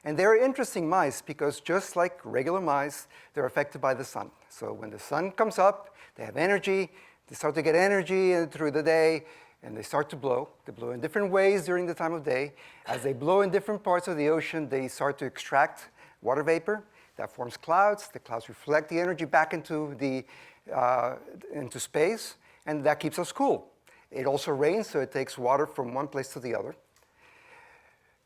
And they're interesting mice because just like regular mice, they're affected by the sun. So when the sun comes up, they have energy, they start to get energy through the day, and they start to blow. They blow in different ways during the time of day. As they blow in different parts of the ocean, they start to extract water vapor. That forms clouds. The clouds reflect the energy back into space, and that keeps us cool. It also rains, so it takes water from one place to the other.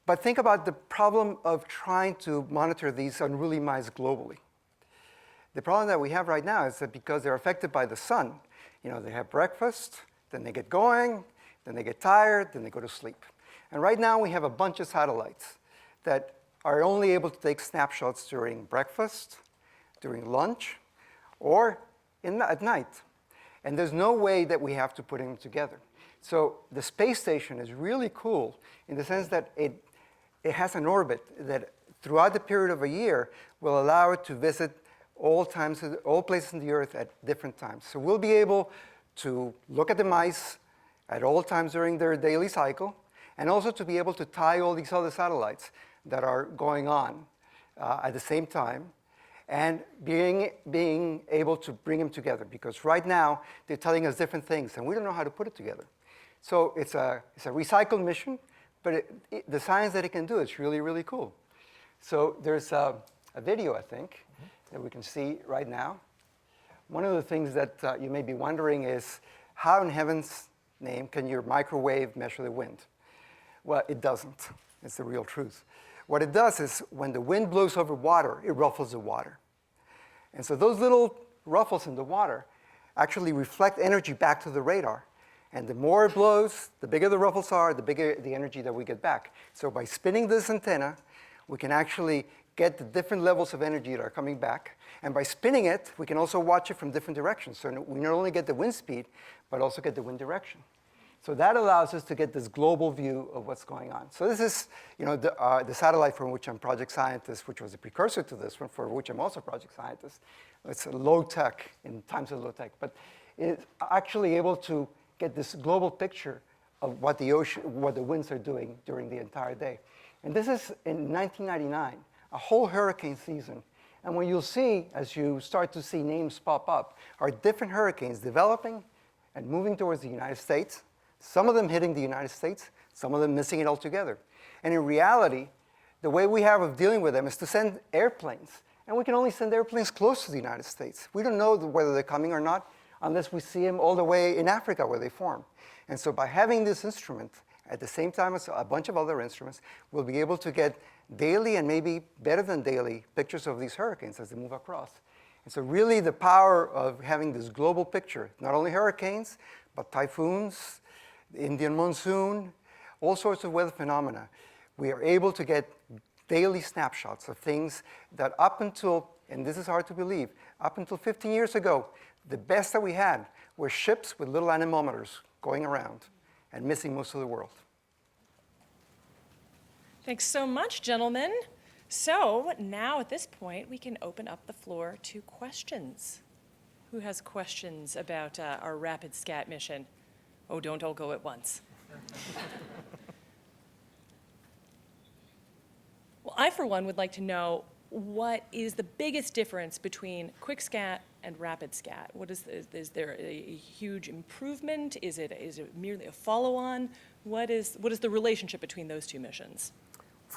But think about the problem of trying to monitor these unruly mice globally. The problem that we have right now is that because they're affected by the sun, you know, they have breakfast, then they get going, then they get tired, then they go to sleep. And right now we have a bunch of satellites that are only able to take snapshots during breakfast, during lunch, or at night. And there's no way that we have to put them together. So the space station is really cool in the sense that it has an orbit that throughout the period of a year will allow it to visit all places in the Earth at different times. So we'll be able to look at the mice at all times during their daily cycle, and also to be able to tie all these other satellites that are going on at the same time, and being able to bring them together. Because right now, they're telling us different things, and we don't know how to put it together. So it's a recycled mission, but the science that it can do is really, really cool. So there's a video, I think, that we can see right now. One of the things that you may be wondering is, how in heaven's name can your microwave measure the wind? Well, it doesn't. It's the real truth. What it does is, when the wind blows over water, it ruffles the water. And so those little ruffles in the water actually reflect energy back to the radar. And the more it blows, the bigger the ruffles are, the bigger the energy that we get back. So by spinning this antenna, we can actually get the different levels of energy that are coming back. And by spinning it, we can also watch it from different directions. So we not only get the wind speed, but also get the wind direction. So that allows us to get this global view of what's going on. So this is, you know, the satellite from which I'm project scientist, which was a precursor to this one, for which I'm also project scientist. It's low tech, in times of low tech, but it's actually able to get this global picture of what the winds are doing during the entire day. And this is in 1999, a whole hurricane season. And what you'll see, as you start to see names pop up, are different hurricanes developing and moving towards the United States. Some of them hitting the United States, some of them missing it altogether. And in reality, the way we have of dealing with them is to send airplanes. And we can only send airplanes close to the United States. We don't know whether they're coming or not unless we see them all the way in Africa where they form. And so by having this instrument at the same time as a bunch of other instruments, we'll be able to get daily and maybe better than daily pictures of these hurricanes as they move across. And so really the power of having this global picture, not only hurricanes, but typhoons, the Indian monsoon, all sorts of weather phenomena. We are able to get daily snapshots of things that up until, and this is hard to believe, up until 15 years ago, the best that we had were ships with little anemometers going around and missing most of the world. Thanks so much, gentlemen. So now at this point, we can open up the floor to questions. Who has questions about our RapidScat mission? Oh, don't all go at once. Well, I, for one, would like to know, what is the biggest difference between QuickScat and RapidScat? Is there a huge improvement? Is it merely a follow-on? What is the relationship between those two missions?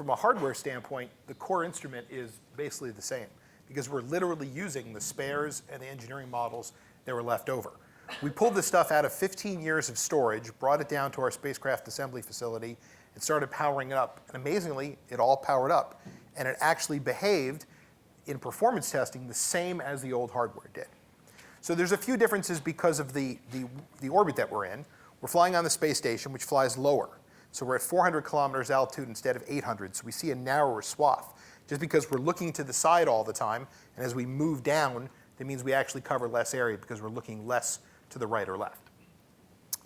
from a hardware standpoint, the core instrument is basically the same because we're literally using the spares and the engineering models that were left over. We pulled this stuff out of 15 years of storage, brought it down to our spacecraft assembly facility, and started powering it up. And amazingly, it all powered up. And it actually behaved in performance testing the same as the old hardware did. So there's a few differences because of the orbit that we're in. We're flying on the space station, which flies lower. So we're at 400 kilometers altitude instead of 800, so we see a narrower swath. Just because we're looking to the side all the time, and as we move down, that means we actually cover less area because we're looking less to the right or left.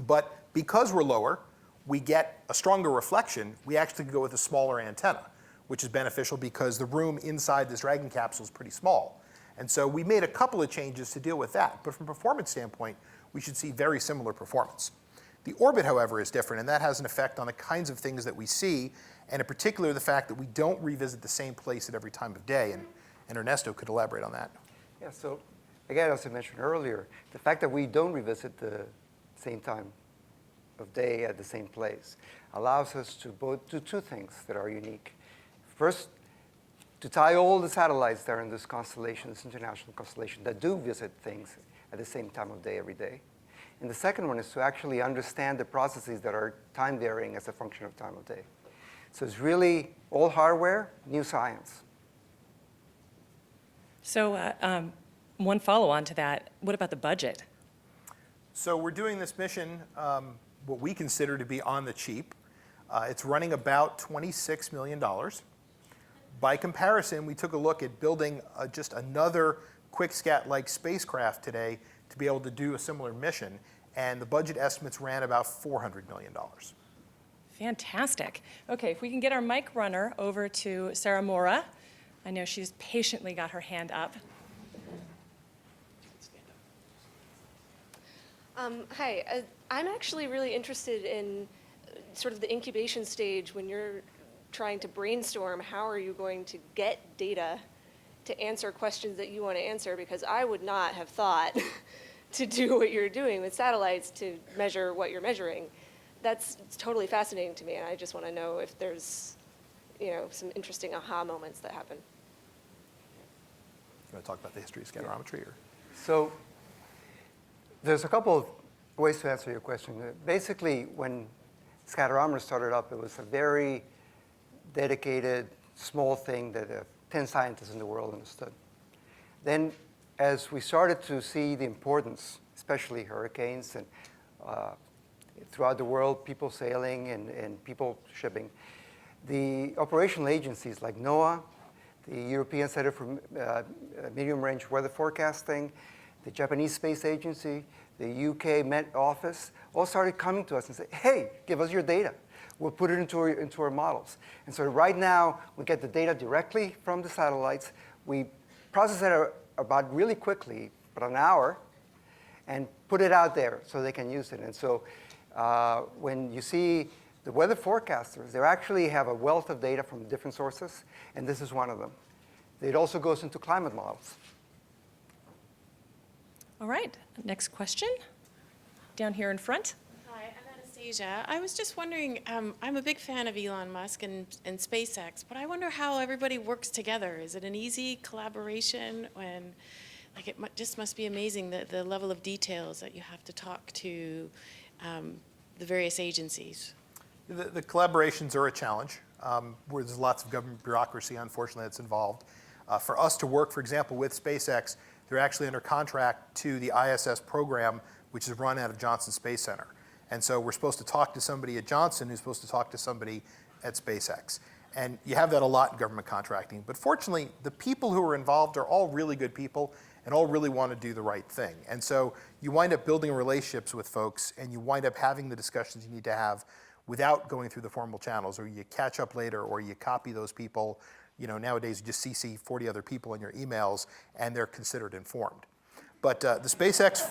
But because we're lower, we get a stronger reflection. We actually go with a smaller antenna, which is beneficial because the room inside this Dragon capsule is pretty small. And so we made a couple of changes to deal with that. But from a performance standpoint, we should see very similar performance. The orbit, however, is different, and that has an effect on the kinds of things that we see, and in particular the fact that we don't revisit the same place at every time of day. And Ernesto could elaborate on that. Yeah, so again, as I mentioned earlier, the fact that we don't revisit the same time of day at the same place allows us to both do two things that are unique. First, to tie all the satellites that are in this constellation, this international constellation, that do visit things at the same time of day every day. And the second one is to actually understand the processes that are time varying as a function of time of day. So it's really all hardware, new science. So one follow-on to that, what about the budget? So we're doing this mission, what we consider to be on the cheap. It's running about $26 million. By comparison, we took a look at building just another QuickScat-like spacecraft today to be able to do a similar mission, and the budget estimates ran about $400 million. Fantastic. Okay, if we can get our mic runner over to Sarah Mora. I know she's patiently got her hand up. Hi, I'm actually really interested in sort of the incubation stage when you're trying to brainstorm how are you going to get data to answer questions that you want to answer, because I would not have thought to do what you're doing with satellites to measure what you're measuring. It's totally fascinating to me, and I just want to know if there's, some interesting aha moments that happen. You want to talk about the history of scatterometry? Or? So there's a couple of ways to answer your question. Basically, when scatterometer started up, it was a very dedicated, small thing that 10 scientists in the world understood. Then, as we started to see the importance, especially hurricanes and throughout the world, people sailing and people shipping, the operational agencies like NOAA, the European Center for Medium-Range Weather Forecasting, the Japanese Space Agency, the UK Met Office, all started coming to us and say, hey, give us your data. We'll put it into our models. And so right now, we get the data directly from the satellites. We process it about really quickly, about an hour, and put it out there so they can use it. And so when you see the weather forecasters, they actually have a wealth of data from different sources, and this is one of them. It also goes into climate models. All right, next question. Down here in front. Hi, I'm Anastasia. I was just wondering, I'm a big fan of Elon Musk and SpaceX, but I wonder how everybody works together. Is it an easy collaboration when, it just must be amazing the level of details that you have to talk to the various agencies? The collaborations are a challenge. Where there's lots of government bureaucracy, unfortunately, that's involved. For us to work, for example, with SpaceX, they're actually under contract to the ISS program, which is run out of Johnson Space Center. And so we're supposed to talk to somebody at Johnson who's supposed to talk to somebody at SpaceX. And you have that a lot in government contracting. But fortunately, the people who are involved are all really good people and all really want to do the right thing. And so you wind up building relationships with folks, and you wind up having the discussions you need to have without going through the formal channels, or you catch up later, or you copy those people. Nowadays you just CC 40 other people in your emails, and they're considered informed. But the SpaceX,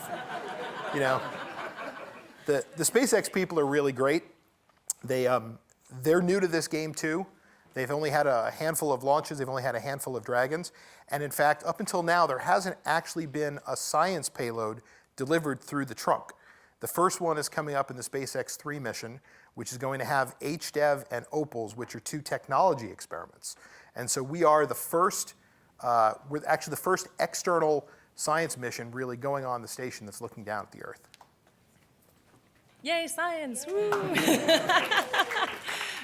the SpaceX people are really great. They're new to this game too. They've only had a handful of launches. They've only had a handful of Dragons. And in fact, up until now, there hasn't actually been a science payload delivered through the trunk. The first one is coming up in the SpaceX 3 mission, which is going to have HDEV and OPALS, which are two technology experiments. And so we are the first, we're actually the first external science mission really going on the station that's looking down at the Earth. Yay, science! Woo!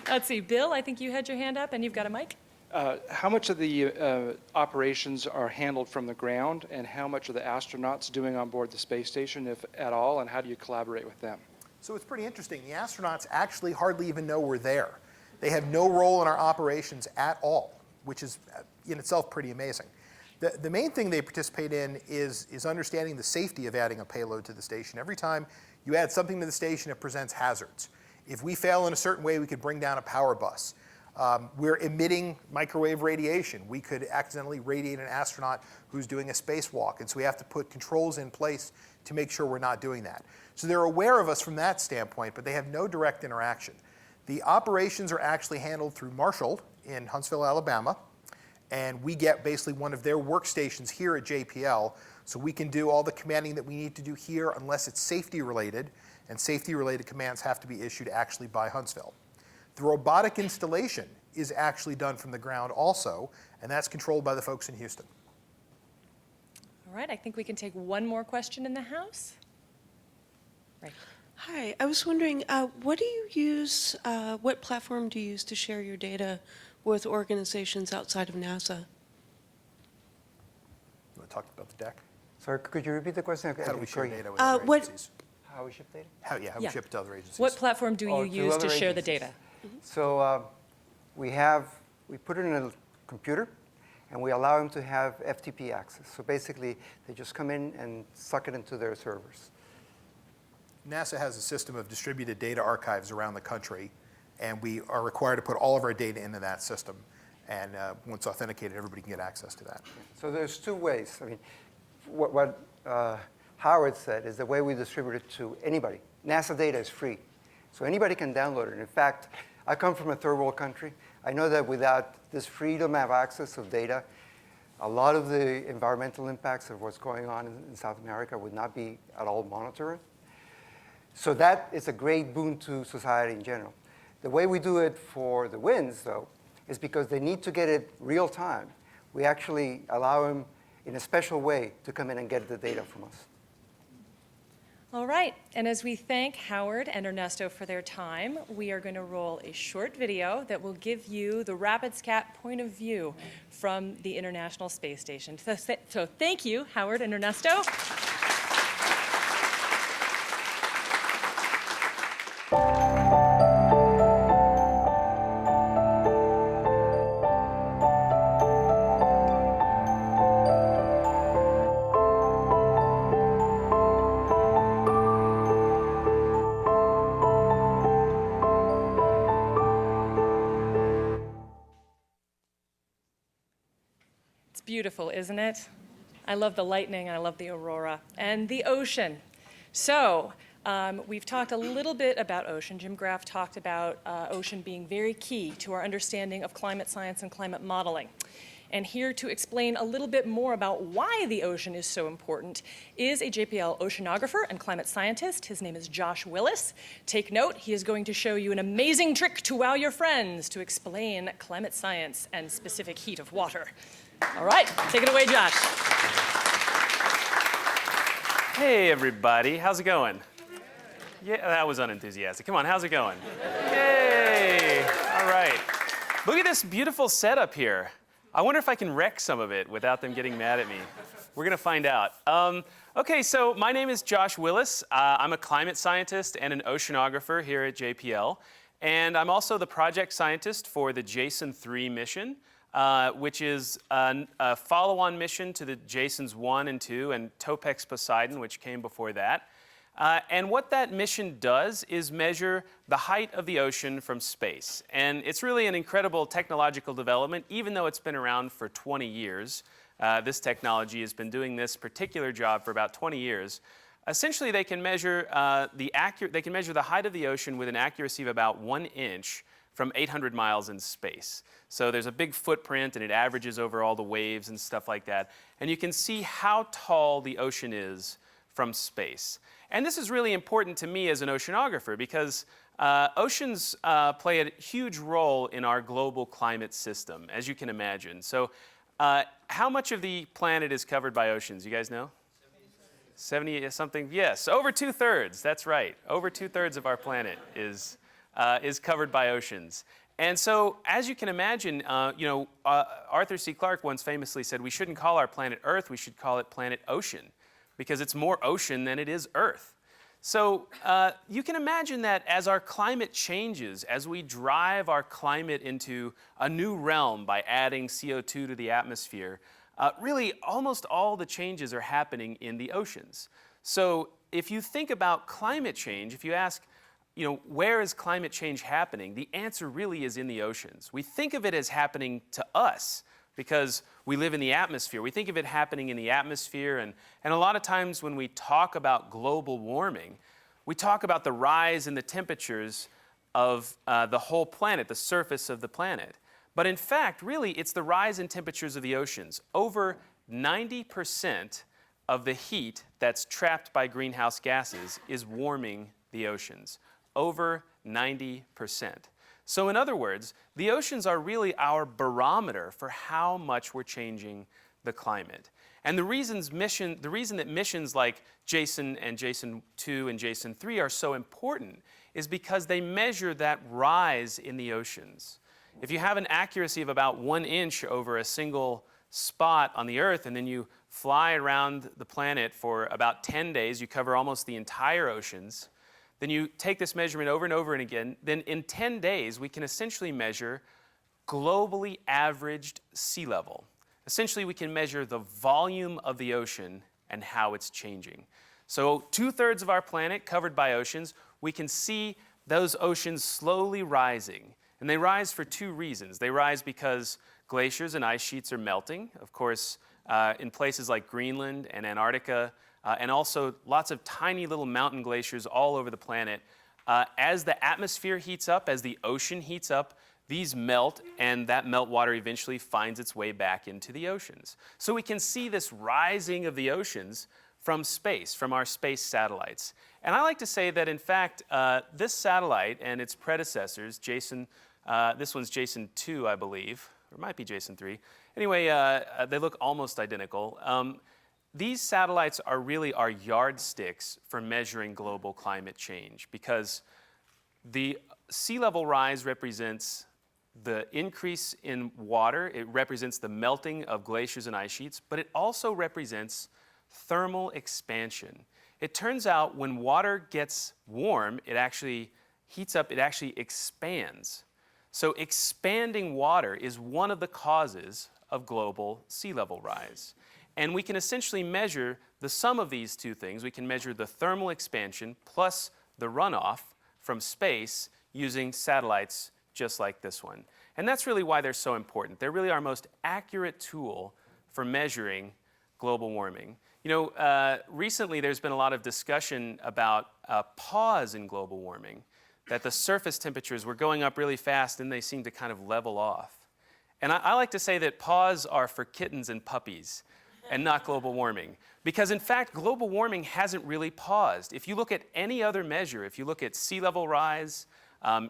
Let's see, Bill, I think you had your hand up and you've got a mic. How much of the operations are handled from the ground, and how much are the astronauts doing on board the space station, if at all, and how do you collaborate with them? So it's pretty interesting. The astronauts actually hardly even know we're there. They have no role in our operations at all, which is in itself pretty amazing. The main thing they participate in is understanding the safety of adding a payload to the station. Every time you add something to the station, it presents hazards. If we fail in a certain way, we could bring down a power bus. We're emitting microwave radiation. We could accidentally radiate an astronaut who's doing a spacewalk, and so we have to put controls in place to make sure we're not doing that. So they're aware of us from that standpoint, but they have no direct interaction. The operations are actually handled through Marshall in Huntsville, Alabama, and we get basically one of their workstations here at JPL, so we can do all the commanding that we need to do here unless it's safety related, and safety related commands have to be issued actually by Huntsville. The robotic installation is actually done from the ground also, and that's controlled by the folks in Houston. All right, I think we can take one more question in the house. Right. Hi, I was wondering, what do you use, what platform do you use to share your data with organizations outside of NASA? You want to talk about the deck? Sorry, could you repeat the question? How do we share data with other agencies? How we ship data? How we ship it to other agencies. What platform do you use to share the data? So we put it in a computer, and we allow them to have FTP access. So basically, they just come in and suck it into their servers. NASA has a system of distributed data archives around the country, and we are required to put all of our data into that system. And once authenticated, everybody can get access to that. So there's two ways. I mean, what Howard said is the way we distribute it to anybody. NASA data is free, so anybody can download it. In fact, I come from a third world country. I know that without this freedom of access of data, a lot of the environmental impacts of what's going on in South America would not be at all monitored. So that is a great boon to society in general. The way we do it for the WINS, though, is because they need to get it real time. We actually allow them in a special way to come in and get the data from us. All right, and as we thank Howard and Ernesto for their time, we are going to roll a short video that will give you the RapidScat point of view from the International Space Station. So thank you, Howard and Ernesto. It's beautiful, isn't it? I love the lightning, I love the aurora, and the ocean. So we've talked a little bit about ocean. Jim Graff talked about ocean being very key to our understanding of climate science and climate modeling. And here to explain a little bit more about why the ocean is so important is a JPL oceanographer and climate scientist. His name is Josh Willis. Take note, he is going to show you an amazing trick to wow your friends to explain climate science and specific heat of water. All right, take it away, Josh. Hey, everybody. How's it going? Yeah, that was unenthusiastic. Come on, how's it going? Yay! All right. Look at this beautiful setup here. I wonder if I can wreck some of it without them getting mad at me. We're going to find out. Okay, so my name is Josh Willis. I'm a climate scientist and an oceanographer here at JPL. And I'm also the project scientist for the JASON 3 mission, which is a follow-on mission to the JASONs 1 and 2 and TOPEX Poseidon, which came before that. And what that mission does is measure the height of the ocean from space. And it's really an incredible technological development, even though it's been around for 20 years. This technology has been doing this particular job for about 20 years. Essentially, they can measure the height of the ocean with an accuracy of about 1 inch from 800 miles in space. So there's a big footprint, and it averages over all the waves and stuff like that. And you can see how tall the ocean is from space. And this is really important to me as an oceanographer because oceans play a huge role in our global climate system, as you can imagine. So how much of the planet is covered by oceans? You guys know? 70 something? Yes, over 2/3. That's right. Over 2/3 of our planet is covered by oceans. And so, as you can imagine, Arthur C. Clarke once famously said, we shouldn't call our planet Earth, we should call it planet Ocean, because it's more ocean than it is Earth. So you can imagine that as our climate changes, as we drive our climate into a new realm by adding CO2 to the atmosphere, really almost all the changes are happening in the oceans. So if you think about climate change, if you ask, where is climate change happening? The answer really is in the oceans. We think of it as happening to us because we live in the atmosphere. We think of it happening in the atmosphere, and a lot of times when we talk about global warming, we talk about the rise in the temperatures of the whole planet, the surface of the planet. But in fact, really, it's the rise in temperatures of the oceans. Over 90% of the heat that's trapped by greenhouse gases is warming the oceans. Over 90%. So in other words, the oceans are really our barometer for how much we're changing the climate. And the reason that missions like JASON and JASON 2 and JASON 3 are so important is because they measure that rise in the oceans. If you have an accuracy of about 1 inch over a single spot on the Earth, and then you fly around the planet for about 10 days, you cover almost the entire oceans, then you take this measurement over and over and again, then in 10 days, we can essentially measure globally averaged sea level. Essentially, we can measure the volume of the ocean and how it's changing. So 2/3 of our planet covered by oceans, we can see those oceans slowly rising. And they rise for 2 reasons. They rise because glaciers and ice sheets are melting. Of course, in places like Greenland and Antarctica, and also lots of tiny little mountain glaciers all over the planet. As the atmosphere heats up, as the ocean heats up, these melt, and that meltwater eventually finds its way back into the oceans. So we can see this rising of the oceans from space, from our space satellites. And I like to say that, in fact, this satellite and its predecessors, JASON, this one's JASON 2, I believe, or it might be JASON 3. Anyway, they look almost identical. These satellites are really our yardsticks for measuring global climate change because the sea level rise represents the increase in water, it represents the melting of glaciers and ice sheets, but it also represents thermal expansion. It turns out when water gets warm, it actually heats up, it actually expands. So expanding water is one of the causes of global sea level rise. And we can essentially measure the sum of these 2 things. We can measure the thermal expansion plus the runoff from space using satellites just like this one. And that's really why they're so important. They're really our most accurate tool for measuring global warming. Recently there's been a lot of discussion about a pause in global warming, that the surface temperatures were going up really fast and they seem to kind of level off. And I like to say that paws are for kittens and puppies and not global warming. Because in fact, global warming hasn't really paused. If you look at any other measure, if you look at sea level rise,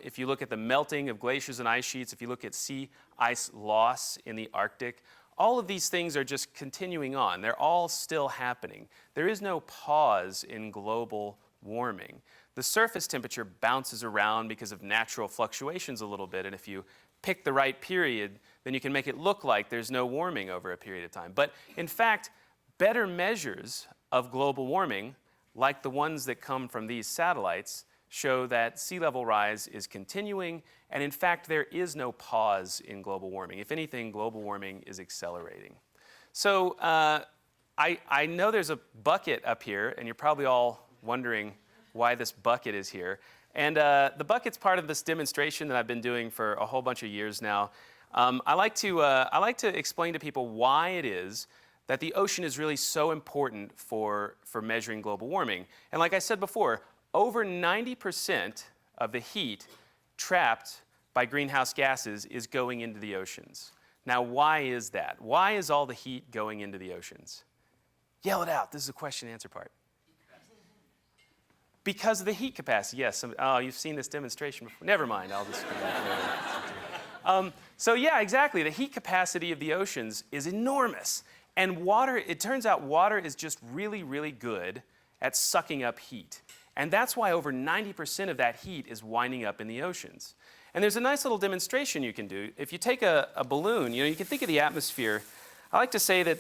if you look at the melting of glaciers and ice sheets, if you look at sea ice loss in the Arctic, all of these things are just continuing on. They're all still happening. There is no pause in global warming. The surface temperature bounces around because of natural fluctuations a little bit, and if you pick the right period, then you can make it look like there's no warming over a period of time. But in fact, better measures of global warming, like the ones that come from these satellites, show that sea level rise is continuing, and in fact, there is no pause in global warming. If anything, global warming is accelerating. So I know there's a bucket up here, and you're probably all wondering why this bucket is here. And the bucket's part of this demonstration that I've been doing for a whole bunch of years now. I like to explain to people why it is that the ocean is really so important for measuring global warming. And like I said before, over 90% of the heat trapped by greenhouse gases is going into the oceans. Now, why is that? Why is all the heat going into the oceans? Yell it out. This is the question and answer part. Because of the heat capacity, yes. Oh, you've seen this demonstration before. Never mind, I'll just... So yeah, exactly. The heat capacity of the oceans is enormous. And water, it turns out water is just really, really good at sucking up heat. And that's why over 90% of that heat is winding up in the oceans. And there's a nice little demonstration you can do. If you take a balloon, you can think of the atmosphere. I like to say that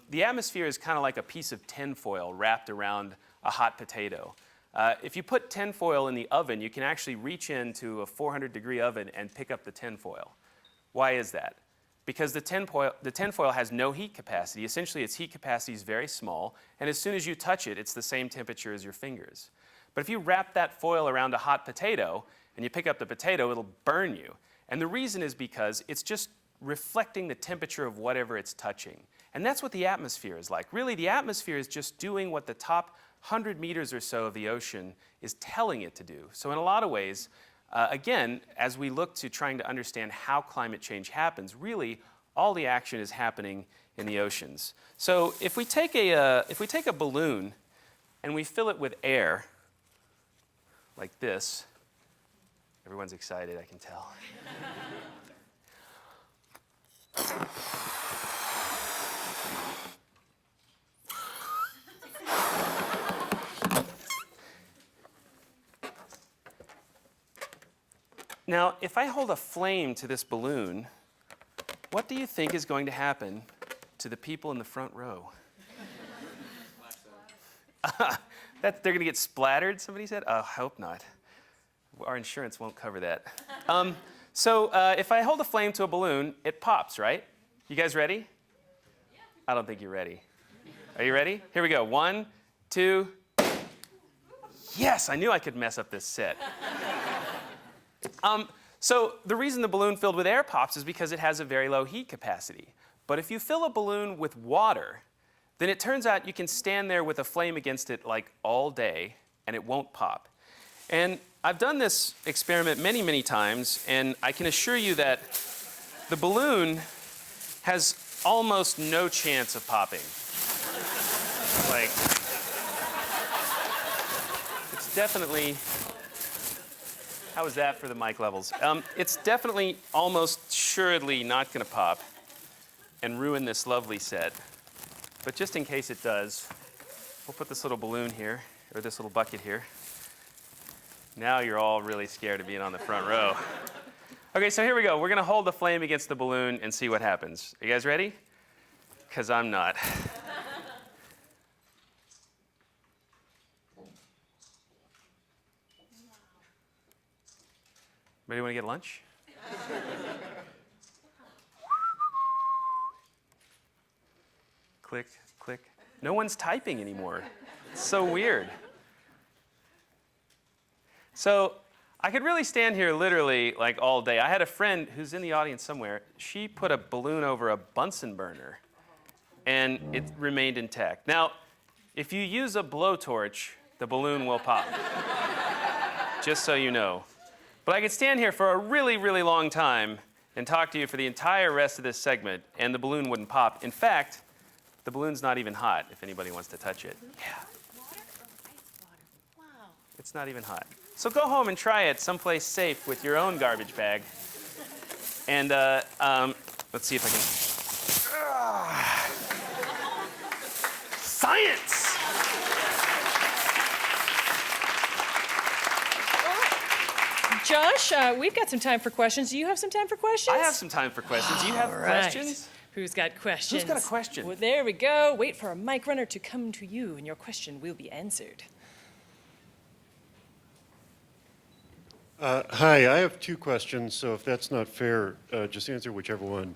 the atmosphere is kind of like a piece of tinfoil wrapped around a hot potato. If you put tinfoil in the oven, you can actually reach into a 400-degree oven and pick up the tinfoil. Why is that? Because the tinfoil has no heat capacity. Essentially, its heat capacity is very small, and as soon as you touch it, it's the same temperature as your fingers. But if you wrap that foil around a hot potato and you pick up the potato, it'll burn you. And the reason is because it's just reflecting the temperature of whatever it's touching. And that's what the atmosphere is like. Really, the atmosphere is just doing what the top 100 meters or so of the ocean is telling it to do. So in a lot of ways, again, as we look to trying to understand how climate change happens, really, all the action is happening in the oceans. So if we take a balloon and we fill it with air, like this, everyone's excited, I can tell. Now, if I hold a flame to this balloon, what do you think is going to happen to the people in the front row? They're going to get splattered, somebody said? Oh, I hope not. Our insurance won't cover that. So if I hold a flame to a balloon, it pops, right? You guys ready? I don't think you're ready. Are you ready? Here we go. 1, 2. Yes, I knew I could mess up this set. So the reason the balloon filled with air pops is because it has a very low heat capacity. But if you fill a balloon with water, then it turns out you can stand there with a flame against it like all day and it won't pop. And I've done this experiment many, many times, and I can assure you that the balloon has almost no chance of popping. Like, it's definitely... How was that for the mic levels? It's definitely almost assuredly not going to pop and ruin this lovely set. But just in case it does, we'll put this little balloon here, or this little bucket here. Now you're all really scared of being on the front row. Okay, so here we go. We're going to hold the flame against the balloon and see what happens. Are you guys ready? Because I'm not. Anybody want to get lunch? Click, click. No one's typing anymore. It's so weird. So I could really stand here literally like all day. I had a friend who's in the audience somewhere. She put a balloon over a Bunsen burner, and it remained intact. Now, if you use a blowtorch, the balloon will pop. Just so you know. But I could stand here for a really, really long time and talk to you for the entire rest of this segment, and the balloon wouldn't pop. In fact, the balloon's not even hot, if anybody wants to touch it. Yeah. Water or ice water? Wow. It's not even hot. So go home and try it someplace safe with your own garbage bag. And let's see if I can... Science! Josh, we've got some time for questions. Do you have some time for questions? I have some time for questions. Do you have questions? Who's got questions? Who's got a question? Well, there we go. Wait for a mic runner to come to you, and your question will be answered. Hi, I have 2 questions, so if that's not fair, just answer whichever one.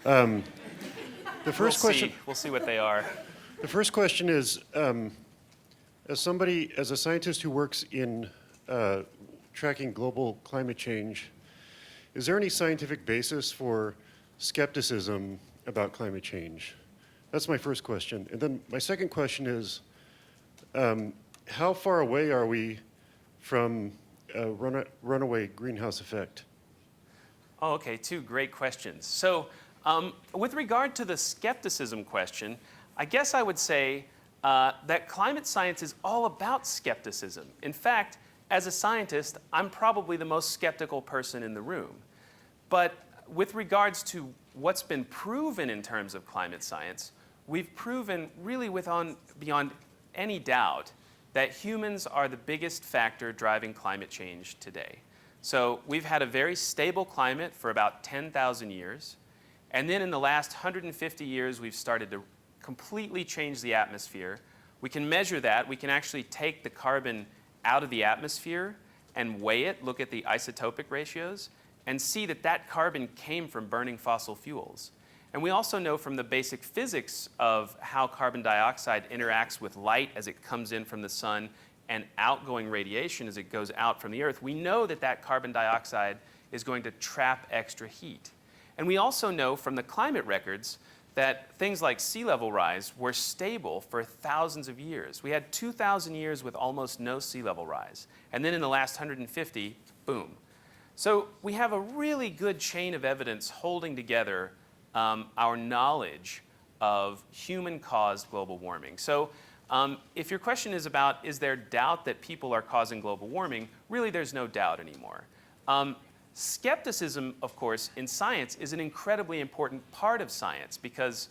The first question. We'll see what they are. The first question is, as a scientist who works in tracking global climate change, is there any scientific basis for skepticism about climate change? That's my first question. And then my second question is, how far away are we from a runaway greenhouse effect? Oh, okay, 2 great questions. So with regard to the skepticism question, I guess I would say that climate science is all about skepticism. In fact, as a scientist, I'm probably the most skeptical person in the room. But with regards to what's been proven in terms of climate science, we've proven really beyond any doubt that humans are the biggest factor driving climate change today. So we've had a very stable climate for about 10,000 years. And then in the last 150 years, we've started to completely change the atmosphere. We can measure that. We can actually take the carbon out of the atmosphere and weigh it, look at the isotopic ratios, and see that that carbon came from burning fossil fuels. And we also know from the basic physics of how carbon dioxide interacts with light as it comes in from the sun and outgoing radiation as it goes out from the Earth, we know that that carbon dioxide is going to trap extra heat. And we also know from the climate records that things like sea level rise were stable for thousands of years. We had 2,000 years with almost no sea level rise. And then in the last 150, boom. So we have a really good chain of evidence holding together our knowledge of human-caused global warming. So if your question is about, is there doubt that people are causing global warming, really there's no doubt anymore. Skepticism, of course, in science is an incredibly important part of science because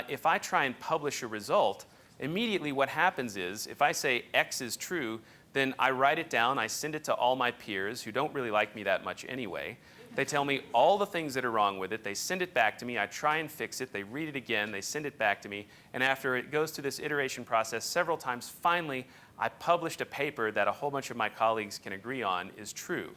if I try and publish a result, immediately what happens is, if I say X is true, then I write it down, I send it to all my peers who don't really like me that much anyway. They tell me all the things that are wrong with it. They send it back to me. I try and fix it. They read it again. They send it back to me. And after it goes through this iteration process several times, finally, I published a paper that a whole bunch of my colleagues can agree on is true.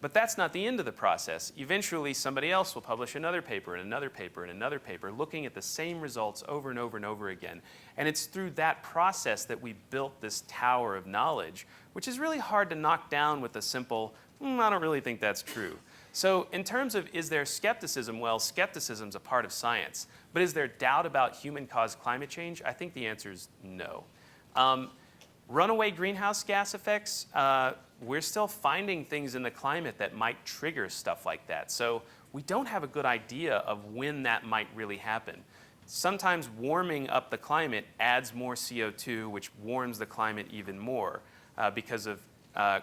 But that's not the end of the process. Eventually, somebody else will publish another paper and another paper and another paper looking at the same results over and over and over again. And it's through that process that we built this tower of knowledge, which is really hard to knock down with a simple, I don't really think that's true. So in terms of is there skepticism, well, skepticism's a part of science. But is there doubt about human-caused climate change? I think the answer is no. Runaway greenhouse gas effects, we're still finding things in the climate that might trigger stuff like that. So we don't have a good idea of when that might really happen. Sometimes warming up the climate adds more CO2, which warms the climate even more because of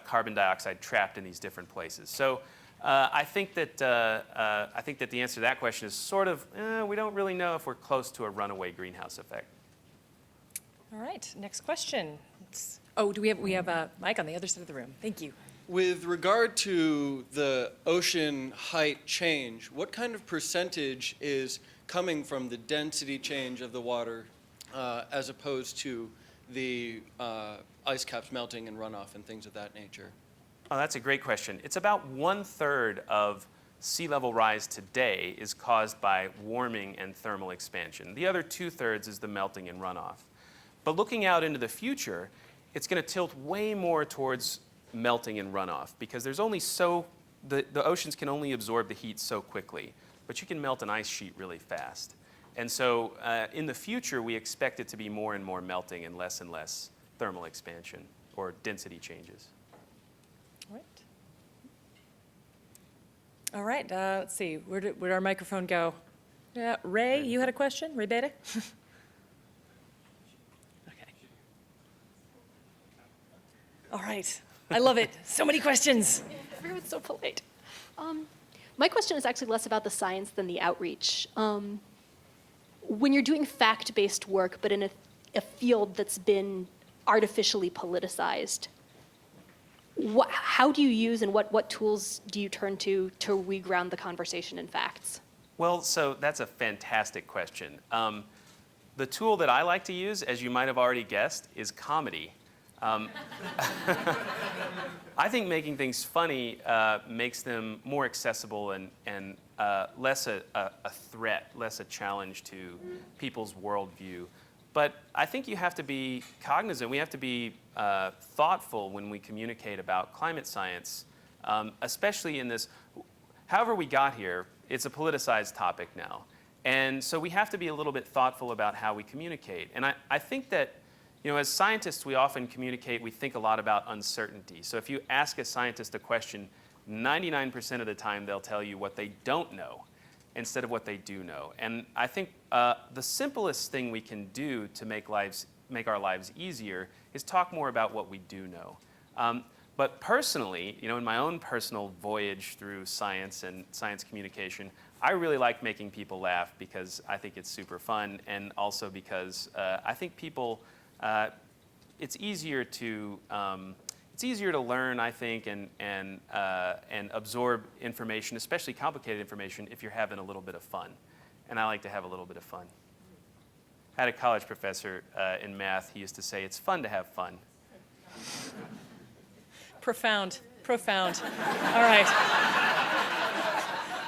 carbon dioxide trapped in these different places. So I think that the answer to that question is sort of, we don't really know if we're close to a runaway greenhouse effect. All right, next question. Oh, we have a mic on the other side of the room. Thank you. With regard to the ocean height change, what kind of percentage is coming from the density change of the water as opposed to the ice caps melting and runoff and things of that nature? Oh, that's a great question. It's about 1/3 of sea level rise today is caused by warming and thermal expansion. The other 2/3 is the melting and runoff. But looking out into the future, it's going to tilt way more towards melting and runoff because there's only the oceans can only absorb the heat so quickly, but you can melt an ice sheet really fast. And so in the future, we expect it to be more and more melting and less thermal expansion or density changes. All right, let's see, where'd our microphone go? Ray, you had a question? Ray Beta? Okay. All right, I love it. So many questions. Everyone's so polite. My question is actually less about the science than the outreach. When you're doing fact-based work, but in a field that's been artificially politicized, how do you use and what tools do you turn to reground the conversation in facts? Well, so that's a fantastic question. The tool that I like to use, as you might have already guessed, is comedy. I think making things funny makes them more accessible and less a threat, less a challenge to people's worldview. But I think you have to be cognizant. We have to be thoughtful when we communicate about climate science, especially in this. However we got here, it's a politicized topic now. And so we have to be a little bit thoughtful about how we communicate. And I think that, as scientists, we often communicate, we think a lot about uncertainty. So if you ask a scientist a question, 99% of the time they'll tell you what they don't know instead of what they do know. And I think the simplest thing we can do to make lives make our lives easier is talk more about what we do know. But personally, in my own personal voyage through science and science communication, I really like making people laugh because I think it's super fun, and also because I think people, it's easier to learn, I think, and absorb information, especially complicated information, if you're having a little bit of fun. And I like to have a little bit of fun. I had a college professor in math. He used to say, "It's fun to have fun." Profound, profound. All right.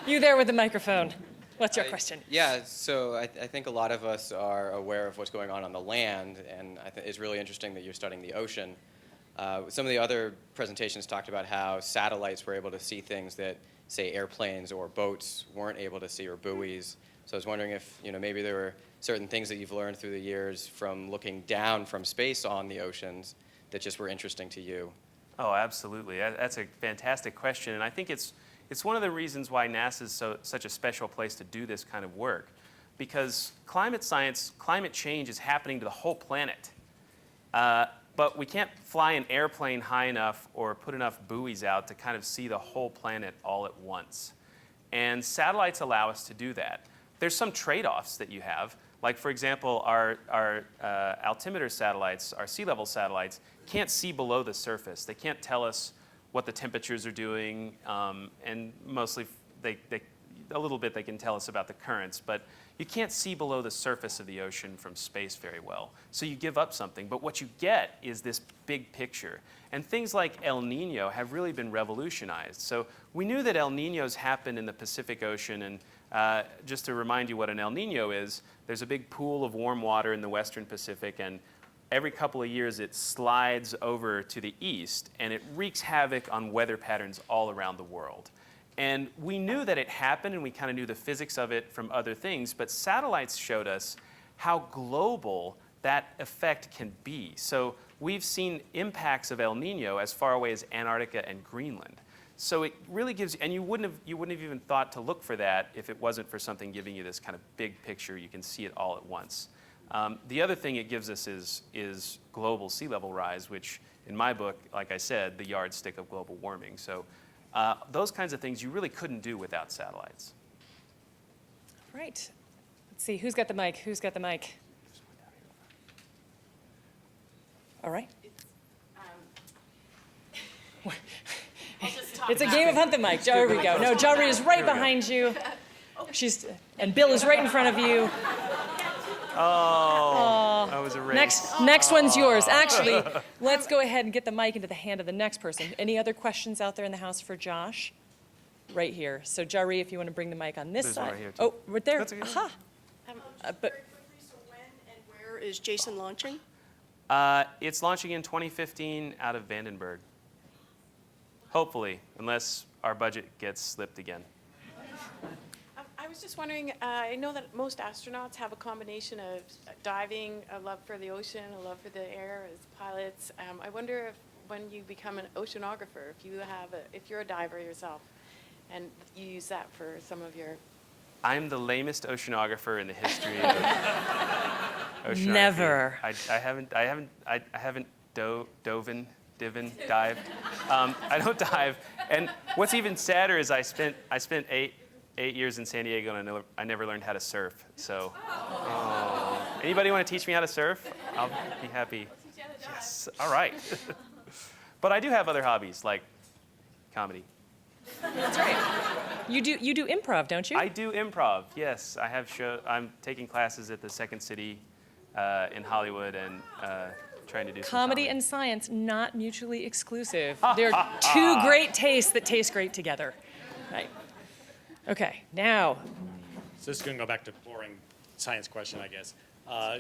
You there with the microphone. What's your question? Yeah, so I think a lot of us are aware of what's going on the land, and it's really interesting that you're studying the ocean. Some of the other presentations talked about how satellites were able to see things that, say, airplanes or boats weren't able to see, or buoys. So I was wondering if maybe there were certain things that you've learned through the years from looking down from space on the oceans that just were interesting to you. Oh, absolutely. That's a fantastic question, and I think it's one of the reasons why NASA is such a special place to do this kind of work, because climate science, climate change is happening to the whole planet. But we can't fly an airplane high enough or put enough buoys out to kind of see the whole planet all at once. And satellites allow us to do that. There's some trade-offs that you have. Like, for example, our altimeter satellites, our sea level satellites, can't see below the surface. They can't tell us what the temperatures are doing, and mostly a little bit they can tell us about the currents, but you can't see below the surface of the ocean from space very well. So you give up something, but what you get is this big picture. And things like El Nino have really been revolutionized. So we knew that El Ninos happen in the Pacific Ocean, and just to remind you what an El Nino is, there's a big pool of warm water in the western Pacific, and every couple of years it slides over to the east, and it wreaks havoc on weather patterns all around the world. And we knew that it happened, and we kind of knew the physics of it from other things, but satellites showed us how global that effect can be. So we've seen impacts of El Nino as far away as Antarctica and Greenland. So it really gives you, and you wouldn't have even thought to look for that if it wasn't for something giving you this kind of big picture. You can see it all at once. The other thing it gives us is global sea level rise, which in my book, like I said, the yardstick of global warming. So those kinds of things you really couldn't do without satellites. Right. Let's see, who's got the mic? Who's got the mic? All right. It's a game of hunt the mic. There we go. No, Jari is right behind you. And Bill is right in front of you. Oh, that was a race. Next one's yours. Actually, let's go ahead and get the mic into the hand of the next person. Any other questions out there in the house for Josh? Right here. So Jari, if you want to bring the mic on this side. Right here, too. Oh, right there. That's okay. Aha. But when and where is Jason launching? It's launching in 2015 out of Vandenberg. Hopefully, unless our budget gets slipped again. I was just wondering, I know that most astronauts have a combination of diving, a love for the ocean, a love for the air as pilots. I wonder if when you become an oceanographer, if you're a diver yourself, and you use that for some of your... I'm the lamest oceanographer in the history of oceanography. Never. I haven't dived. I don't dive. And what's even sadder is I spent 8 years in San Diego, and I never learned how to surf. So, anybody want to teach me how to surf? I'll be happy. Yes. All right. But I do have other hobbies like comedy. That's right. You do improv, don't you? I do improv. Yes, I have I'm taking classes at the Second City in Hollywood and trying to do some Comedy and science, not mutually exclusive. They're two great tastes that taste great together. Right. Okay, now. So this is going to go back to boring science question, I guess.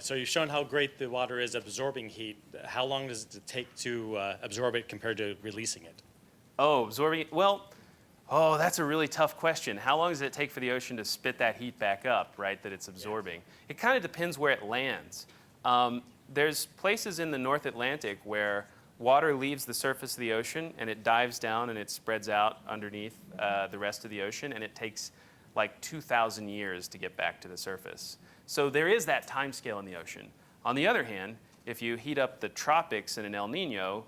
So you've shown how great the water is absorbing heat. How long does it take to absorb it compared to releasing it? Oh, absorbing it? Well, that's a really tough question. How long does it take for the ocean to spit that heat back up, right, that it's absorbing? Yeah. It kind of depends where it lands. There's places in the North Atlantic where water leaves the surface of the ocean and it dives down and it spreads out underneath the rest of the ocean, and it takes like 2,000 years to get back to the surface. So there is that time scale in the ocean. On the other hand, If you heat up the tropics in an El Nino,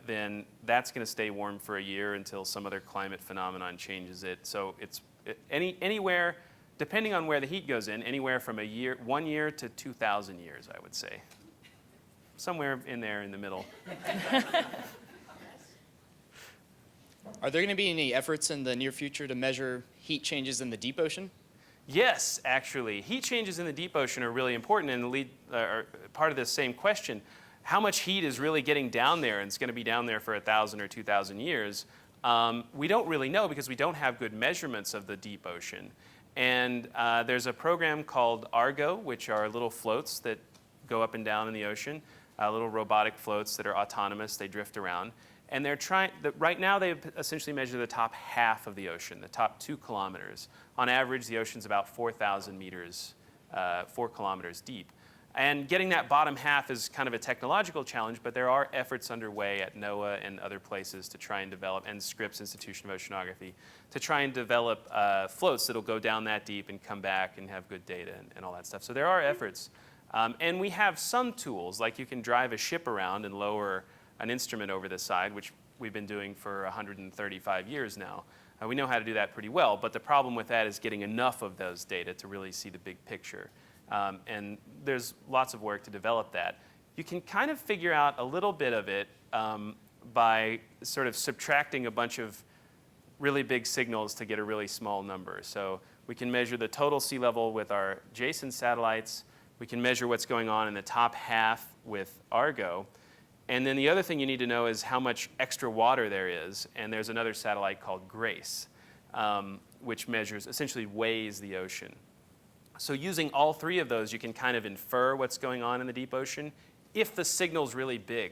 then that's going to stay warm for a year until some other climate phenomenon changes it. So it's anywhere, depending on where the heat goes in, anywhere from 1 year to 2,000 years, I would say. Somewhere in there in the middle. Are there going to be any efforts in the near future to measure heat changes in the deep ocean? Yes, actually. Heat changes in the deep ocean are really important and are part of this same question. How much heat is really getting down there, and it's going to be down there for 1,000 or 2,000 years? We don't really know because we don't have good measurements of the deep ocean. And there's a program called Argo, which are little floats that go up and down in the ocean, little robotic floats that are autonomous. They drift around. And they're right now they essentially measure the top half of the ocean, the top 2 kilometers. On average, the ocean's about 4,000 meters, 4 kilometers deep. And getting that bottom half is kind of a technological challenge, but there are efforts underway at NOAA and other places to try and develop, and Scripps Institution of Oceanography, to try and develop floats that'll go down that deep and come back and have good data and all that stuff. So there are efforts. And we have some tools, like you can drive a ship around and lower an instrument over the side, which we've been doing for 135 years now. We know how to do that pretty well, but the problem with that is getting enough of those data to really see the big picture. And there's lots of work to develop that. You can kind of figure out a little bit of it by sort of subtracting a bunch of really big signals to get a really small number. So we can measure the total sea level with our JSON satellites. We can measure what's going on in the top half with Argo. And then the other thing you need to know is how much extra water there is. And there's another satellite called GRACE, which measures, essentially weighs the ocean. So using all 3 of those, you can kind of infer what's going on in the deep ocean if the signal's really big.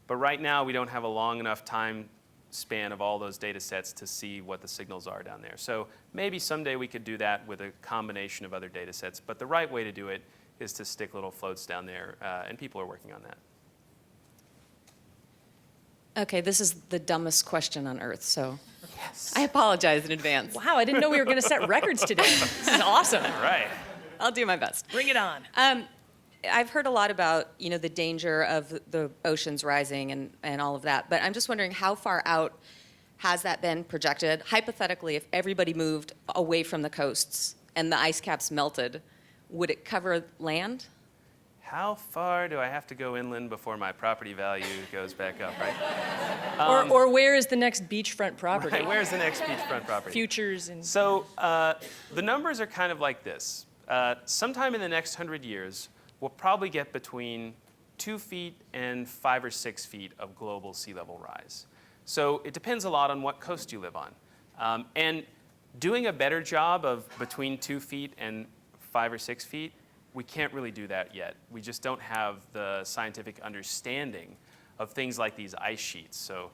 But right now, we don't have a long enough time span of all those data sets to see what the signals are down there. So maybe someday we could do that with a combination of other data sets. But the right way to do it is to stick little floats down there, and people are working on that. Okay, this is the dumbest question on Earth, so yes. I apologize in advance. Wow, I didn't know we were going to set records today. This is awesome. Right. I'll do my best. Bring it on. I've heard a lot about, the danger of the oceans rising and all of that, but I'm just wondering how far out has that been projected? Hypothetically, if everybody moved away from the coasts and the ice caps melted, would it cover land? How far do I have to go inland before my property value goes back up, right? Or where is the next beachfront property? Right, where's the next beachfront property? Futures and... So the numbers are kind of like this. Sometime in the next 100 years, we'll probably get between 2 feet and 5 or 6 feet of global sea level rise. So it depends a lot on what coast you live on. And doing a better job of between 2 feet and 5 or 6 feet, we can't really do that yet. We just don't have the scientific understanding of things like these ice sheets. So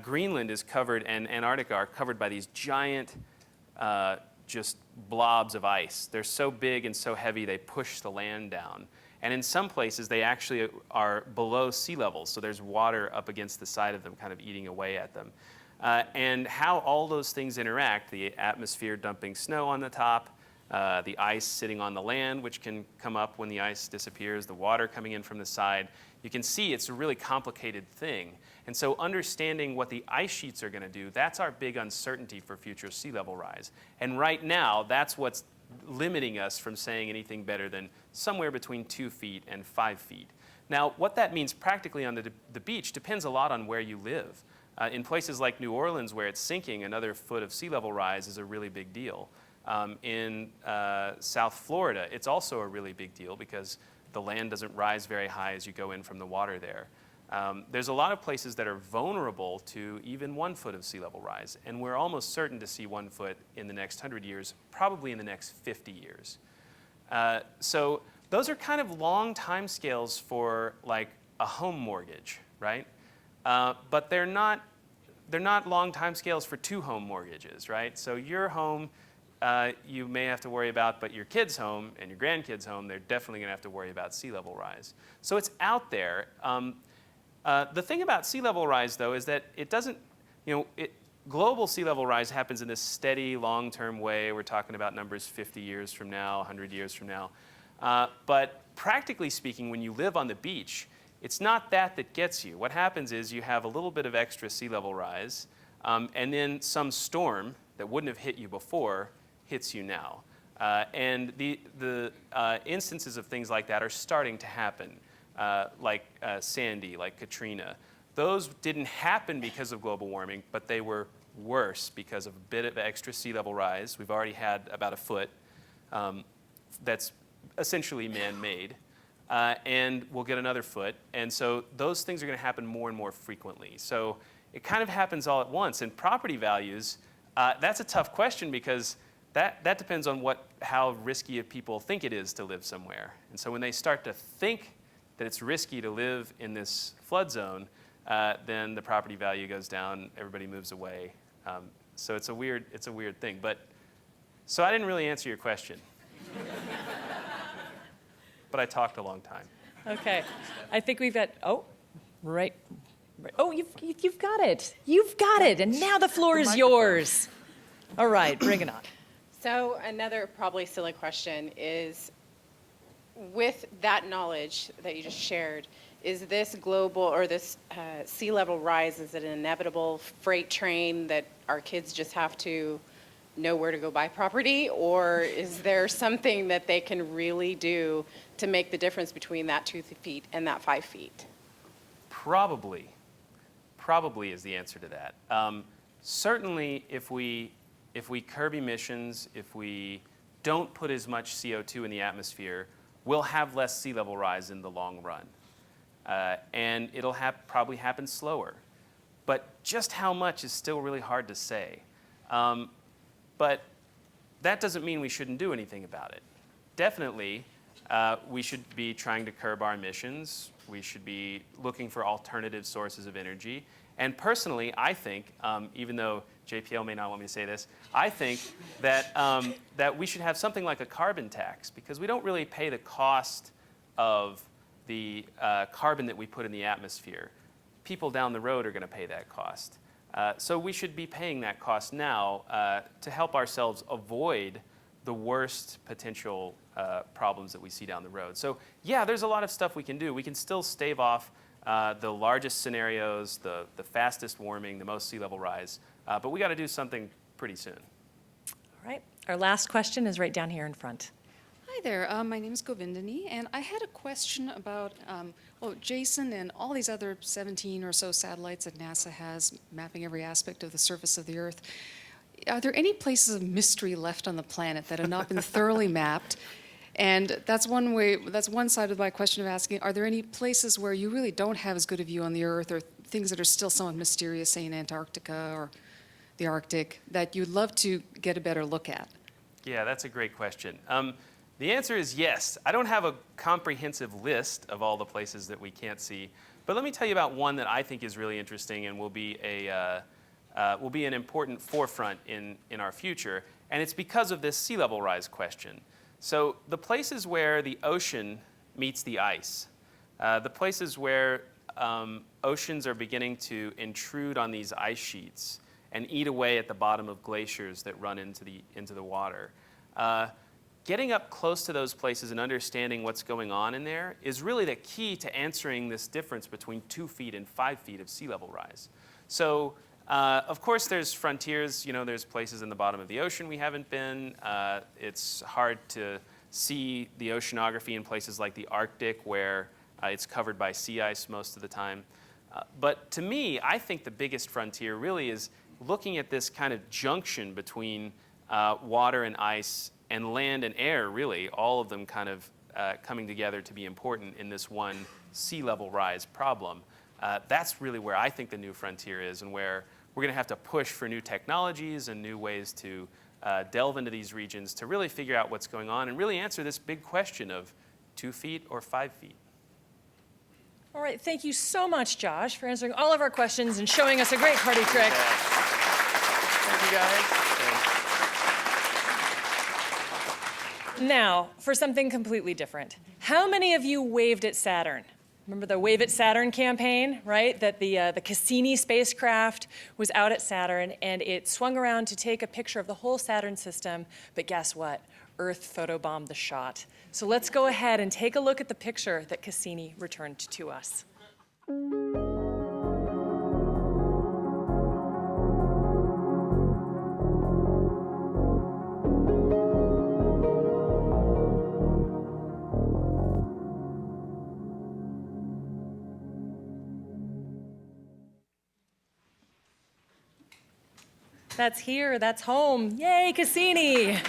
Greenland is covered, and Antarctica are covered by these giant just blobs of ice. They're so big and so heavy, they push the land down. And in some places, they actually are below sea level, so there's water up against the side of them, kind of eating away at them. And how all those things interact, the atmosphere dumping snow on the top, the ice sitting on the land, which can come up when the ice disappears, the water coming in from the side. You can see it's a really complicated thing. And so understanding what the ice sheets are going to do, that's our big uncertainty for future sea level rise. And right now, that's what's limiting us from saying anything better than somewhere between 2 feet and 5 feet. Now, what that means practically on the beach depends a lot on where you live. In places like New Orleans, where it's sinking, another foot of sea level rise is a really big deal. In South Florida, it's also a really big deal because the land doesn't rise very high as you go in from the water there. There's a lot of places that are vulnerable to even 1 foot of sea level rise, and we're almost certain to see 1 foot in the next 100 years, probably in the next 50 years. So those are kind of long time scales for like a home mortgage, right? But they're not long time scales for 2 home mortgages, right? So your home, you may have to worry about, but your kid's home and your grandkid's home, they're definitely going to have to worry about sea level rise. So it's out there. The thing about sea level rise, though, is that it doesn't, global sea level rise happens in this steady, long-term way. We're talking about numbers 50 years from now, 100 years from now. But practically speaking, when you live on the beach, it's not that gets you. What happens is you have a little bit of extra sea level rise, and then some storm that wouldn't have hit you before hits you now. And the instances of things like that are starting to happen, like Sandy, like Katrina. Those didn't happen because of global warming, but they were worse because of a bit of extra sea level rise. We've already had about a foot. That's essentially man-made. And we'll get another foot. And so those things are going to happen more and more frequently. So it kind of happens all at once. And property values, that's a tough question because that depends on how risky people think it is to live somewhere. And so when they start to think that it's risky to live in this flood zone, then the property value goes down, everybody moves away. So it's a weird thing. So I didn't really answer your question. But I talked a long time. Okay. I think we've got, right. Oh, you've got it. You've got it. And now the floor is yours. All right, bring it on. So another probably silly question is, with that knowledge that you just shared, is this global or this sea level rise, is it an inevitable freight train that our kids just have to know where to go buy property, or is there something that they can really do to make the difference between that 2 feet and that 5 feet? Probably is the answer to that. Certainly, if we curb emissions, if we don't put as much CO2 in the atmosphere, we'll have less sea level rise in the long run. And it'll probably happen slower. But just how much is still really hard to say. But that doesn't mean we shouldn't do anything about it. Definitely, we should be trying to curb our emissions. We should be looking for alternative sources of energy. And personally, I think, even though JPL may not want me to say this, I think that, that we should have something like a carbon tax, because we don't really pay the cost of the carbon that we put in the atmosphere. People down the road are going to pay that cost. So we should be paying that cost now to help ourselves avoid the worst potential problems that we see down the road. So yeah, there's a lot of stuff we can do. We can still stave off the largest scenarios, the fastest warming, the most sea level rise, but we got to do something pretty soon. All right, our last question is right down here in front. Hi there, my name is Govindani, and I had a question about, Jason and all these other 17 or so satellites that NASA has mapping every aspect of the surface of the Earth. Are there any places of mystery left on the planet that have not been thoroughly mapped? And that's one side of my question of asking, are there any places where you really don't have as good a view on the Earth, or things that are still somewhat mysterious, say in Antarctica or the Arctic, that you'd love to get a better look at? Yeah, that's a great question. The answer is yes. I don't have a comprehensive list of all the places that we can't see, but let me tell you about one that I think is really interesting and will be an important forefront in our future, and it's because of this sea level rise question. So the places where the ocean meets the ice, the places where oceans are beginning to intrude on these ice sheets and eat away at the bottom of glaciers that run into the water. Getting up close to those places and understanding what's going on in there is really the key to answering this difference between 2 feet and 5 feet of sea level rise. So, of course, there's frontiers. You know, there's places in the bottom of the ocean we haven't been. It's hard to see the oceanography in places like the Arctic, where it's covered by sea ice most of the time. But to me, I think the biggest frontier really is looking at this kind of junction between water and ice and land and air, really, all of them kind of coming together to be important in this one sea level rise problem. That's really where I think the new frontier is, and where we're going to have to push for new technologies and new ways to delve into these regions to really figure out what's going on and really answer this big question of 2 feet or 5 feet. All right, thank you so much, Josh, for answering all of our questions and showing us a great party trick. Thank you, guys. Now, for something completely different. How many of you waved at Saturn? Remember the Wave at Saturn campaign, right? That the Cassini spacecraft was out at Saturn, and it swung around to take a picture of the whole Saturn system. But guess what? Earth photobomb the shot. So let's go ahead and take a look at the picture that Cassini returned to us. That's here, that's home. Yay, Cassini!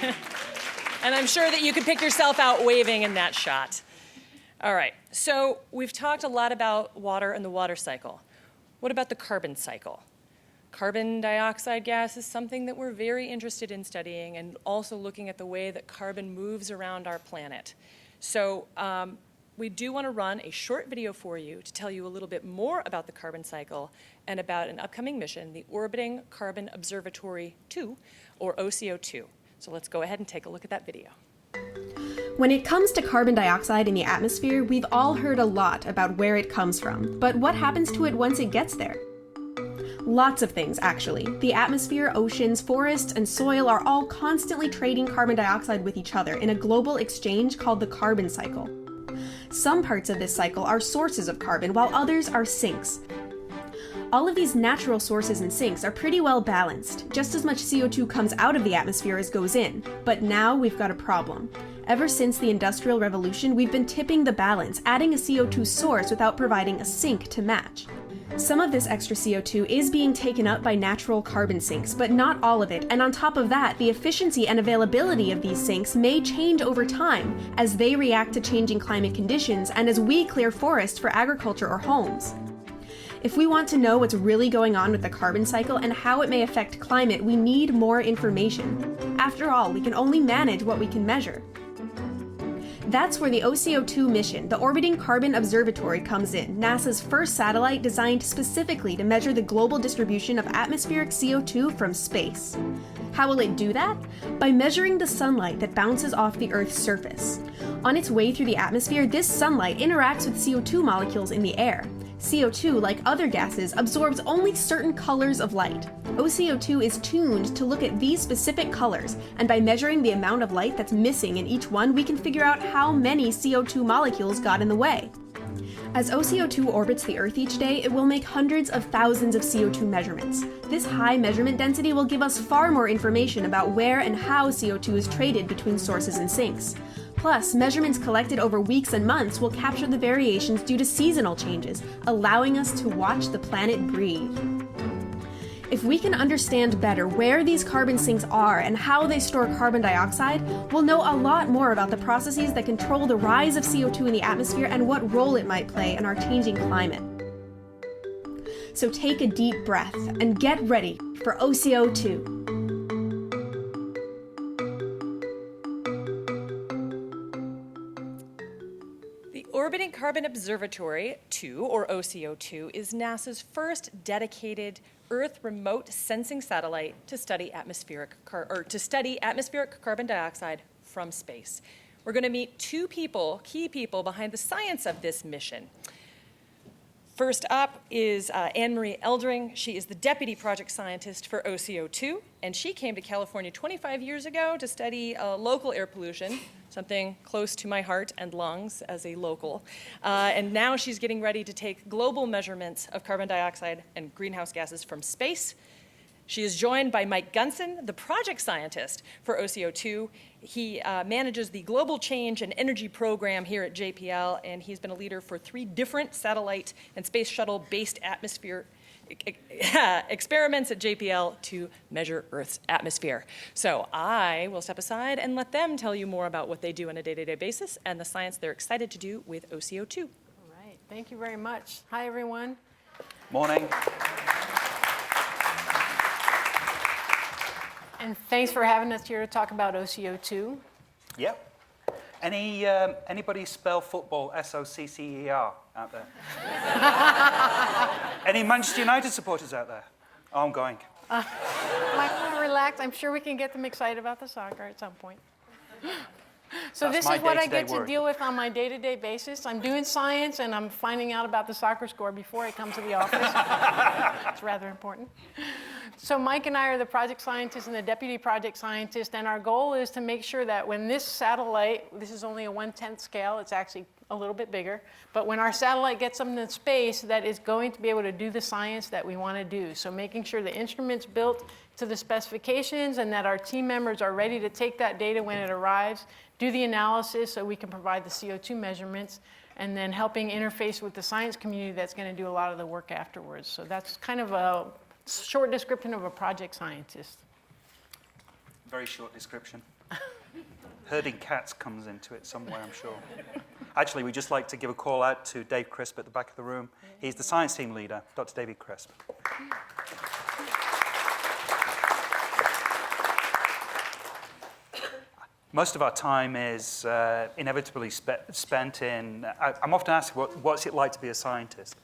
And I'm sure that you could pick yourself out waving in that shot. All right, so we've talked a lot about water and the water cycle. What about the carbon cycle? Carbon dioxide gas is something that we're very interested in studying, and also looking at the way that carbon moves around our planet. So we do want to run a short video for you to tell you a little bit more about the carbon cycle and about an upcoming mission, the Orbiting Carbon Observatory 2, or OCO2. So let's go ahead and take a look at that video. When it comes to carbon dioxide in the atmosphere, we've all heard a lot about where it comes from, but what happens to it once it gets there? Lots of things, actually. The atmosphere, oceans, forests, and soil are all constantly trading carbon dioxide with each other in a global exchange called the carbon cycle. Some parts of this cycle are sources of carbon, while others are sinks. All of these natural sources and sinks are pretty well balanced. Just as much CO2 comes out of the atmosphere as goes in. But now we've got a problem. Ever since the Industrial Revolution, we've been tipping the balance, adding a CO2 source without providing a sink to match. Some of this extra CO2 is being taken up by natural carbon sinks, but not all of it, and on top of that, the efficiency and availability of these sinks may change over time as they react to changing climate conditions and as we clear forests for agriculture or homes. If we want to know what's really going on with the carbon cycle and how it may affect climate, we need more information. After all, we can only manage what we can measure. That's where the OCO2 mission, the Orbiting Carbon Observatory, comes in, NASA's first satellite designed specifically to measure the global distribution of atmospheric CO2 from space. How will it do that? By measuring the sunlight that bounces off the Earth's surface. On its way through the atmosphere, this sunlight interacts with CO2 molecules in the air. CO2, like other gases, absorbs only certain colors of light. OCO2 is tuned to look at these specific colors, and by measuring the amount of light that's missing in each one, we can figure out how many CO2 molecules got in the way. As OCO2 orbits the Earth each day, it will make hundreds of thousands of CO2 measurements. This high measurement density will give us far more information about where and how CO2 is traded between sources and sinks. Plus, measurements collected over weeks and months will capture the variations due to seasonal changes, allowing us to watch the planet breathe. If we can understand better where these carbon sinks are and how they store carbon dioxide, we'll know a lot more about the processes that control the rise of CO2 in the atmosphere and what role it might play in our changing climate. So take a deep breath and get ready for OCO2. Orbiting Carbon Observatory 2, or OCO2, is NASA's first dedicated Earth remote sensing satellite to study atmospheric carbon dioxide from space. We're going to meet two key people behind the science of this mission. First up is Anne-Marie Eldring. She is the deputy project scientist for OCO2, and she came to California 25 years ago to study local air pollution, something close to my heart and lungs as a local. And now she's getting ready to take global measurements of carbon dioxide and greenhouse gases from space. She is joined by Mike Gunson, the project scientist for OCO2. He manages the Global Change and Energy Program here at JPL, and he's been a leader for 3 different satellite and space shuttle-based atmosphere experiments at JPL to measure Earth's atmosphere. So I will step aside and let them tell you more about what they do on a day-to-day basis and the science they're excited to do with OCO2. All right, thank you very much. Hi, everyone. Morning. And thanks for having us here to talk about OCO2. Yep. Anybody spell football S-O-C-C-E-R out there? Any Manchester United supporters out there? Oh, I'm going. Michael, relax. I'm sure we can get them excited about the soccer at some point. So That's this my is what I day-to-day get to work. deal with on my day-to-day basis. I'm doing science and I'm finding out about the soccer score before I come to the office. It's rather important. So Mike and I are the project scientists and the deputy project scientist, and our goal is to make sure that when this satellite, this is only a 1/10 scale, it's actually a little bit bigger, but when our satellite gets up into space, that is going to be able to do the science that we want to do. So making sure the instrument's built to the specifications and that our team members are ready to take that data when it arrives, do the analysis so we can provide the CO2 measurements, and then helping interface with the science community that's going to do a lot of the work afterwards. So that's kind of a short description of a project scientist. Very short description. Herding cats comes into it somewhere, I'm sure. Actually, we'd just like to give a call out to Dave Crisp at the back of the room. He's the science team leader, Dr. David Crisp. Most of our time is inevitably spent in, I'm often asked, what's it like to be a scientist?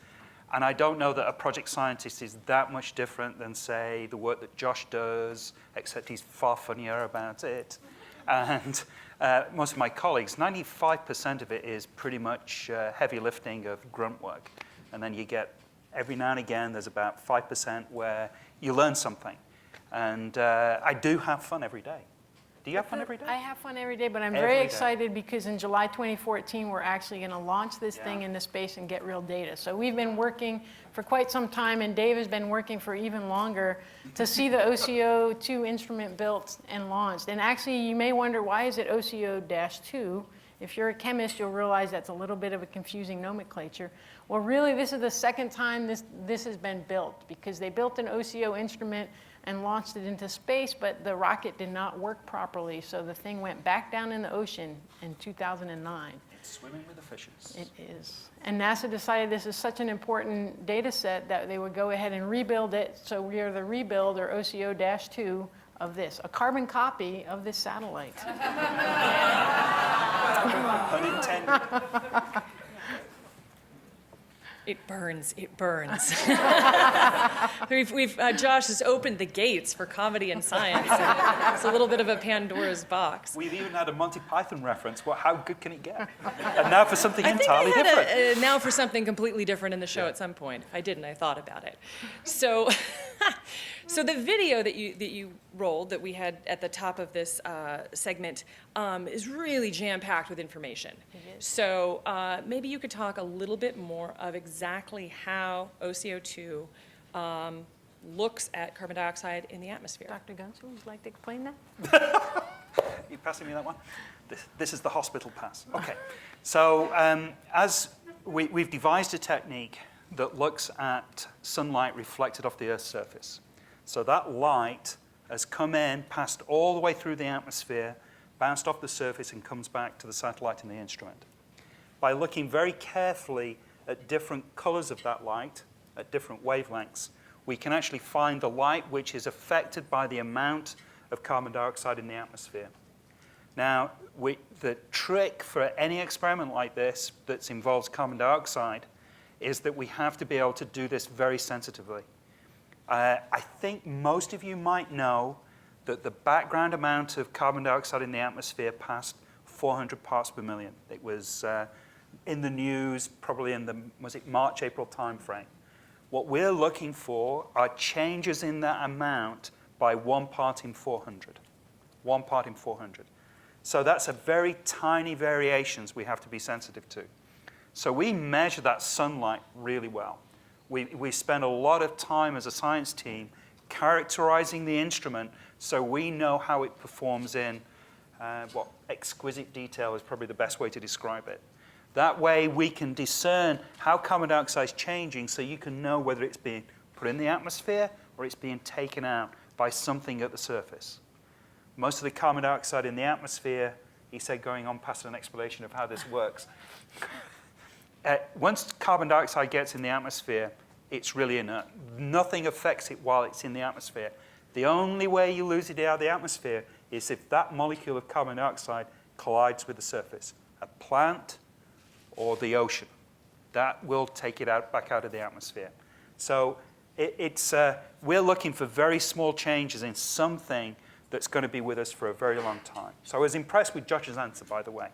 And I don't know that a project scientist is that much different than, say, the work that Josh does, except he's far funnier about it. And most of my colleagues, 95% of it is pretty much heavy lifting of grunt work. And then you get, every now and again, there's about 5% where you learn something. And I do have fun every day. Do you have fun every day? I have fun every day, but I'm Every very day. excited because in July 2014, we're actually going to launch this thing into space and get real data. So we've been working for quite some time, and Dave has been working for even longer to see the OCO2 instrument built and launched. And actually, you may wonder, why is it OCO-2? If you're a chemist, you'll realize that's a little bit of a confusing nomenclature. Well, really, this is the second time this has been built, because they built an OCO instrument and launched it into space, but the rocket did not work properly, so the thing went back down in the ocean in 2009. It's swimming with the fishes. It is. And NASA decided this is such an important data set that they would go ahead and rebuild it, so we are the rebuild, or OCO-2, of this, a carbon copy of this satellite. Unintended. It burns. It burns. Josh has opened the gates for comedy and science. And it's a little bit of a Pandora's box. We've even had a Monty Python reference. Well, how good can it get? And now for something entirely I different. had now for something completely different in the show at some point. If I didn't, I thought about it. So, so the video that you rolled that we had at the top of this segment is really jam-packed with information. So maybe you could talk a little bit more of exactly how OCO2 looks at carbon dioxide in the atmosphere. Dr. Gunson, would you like to explain that? You passing me that one? This is the hospital pass. Okay. So as we've devised a technique that looks at sunlight reflected off the Earth's surface. So that light has come in, passed all the way through the atmosphere, bounced off the surface, and comes back to the satellite and the instrument. By looking very carefully at different colors of that light, at different wavelengths, we can actually find the light which is affected by the amount of carbon dioxide in the atmosphere. Now, the trick for any experiment like this that involves carbon dioxide is that we have to be able to do this very sensitively. I think most of you might know that the background amount of carbon dioxide in the atmosphere passed 400 parts per million. It was in the news probably in the, was it March, April timeframe. What we're looking for are changes in that amount by 1 part in 400. 1 part in 400. So that's a very tiny variations we have to be sensitive to. So we measure that sunlight really well. We spend a lot of time as a science team characterizing the instrument so we know how it performs in what exquisite detail is probably the best way to describe it. That way we can discern how carbon dioxide is changing so you can know whether it's being put in the atmosphere or it's being taken out by something at the surface. Most of the carbon dioxide in the atmosphere, he said, going on past an explanation of how this works. Once carbon dioxide gets in the atmosphere, it's really inert. Nothing affects it while it's in the atmosphere. The only way you lose it out of the atmosphere is if that molecule of carbon dioxide collides with the surface, a plant or the ocean. That will take it back out of the atmosphere. So we're looking for very small changes in something that's going to be with us for a very long time. So I was impressed with Josh's answer, by the way,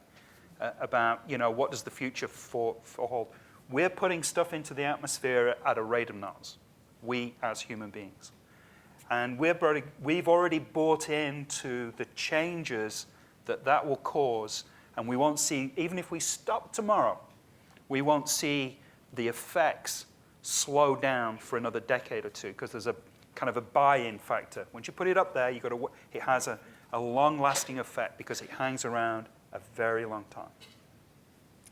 about what does the future for hold. We're putting stuff into the atmosphere at a rate of knots, we as human beings. And we've already bought into the changes that will cause, and we won't see, even if we stop tomorrow, we won't see the effects slow down for another decade or two, because there's a kind of a buy-in factor. Once you put it up there, it has a long-lasting effect because it hangs around a very long time.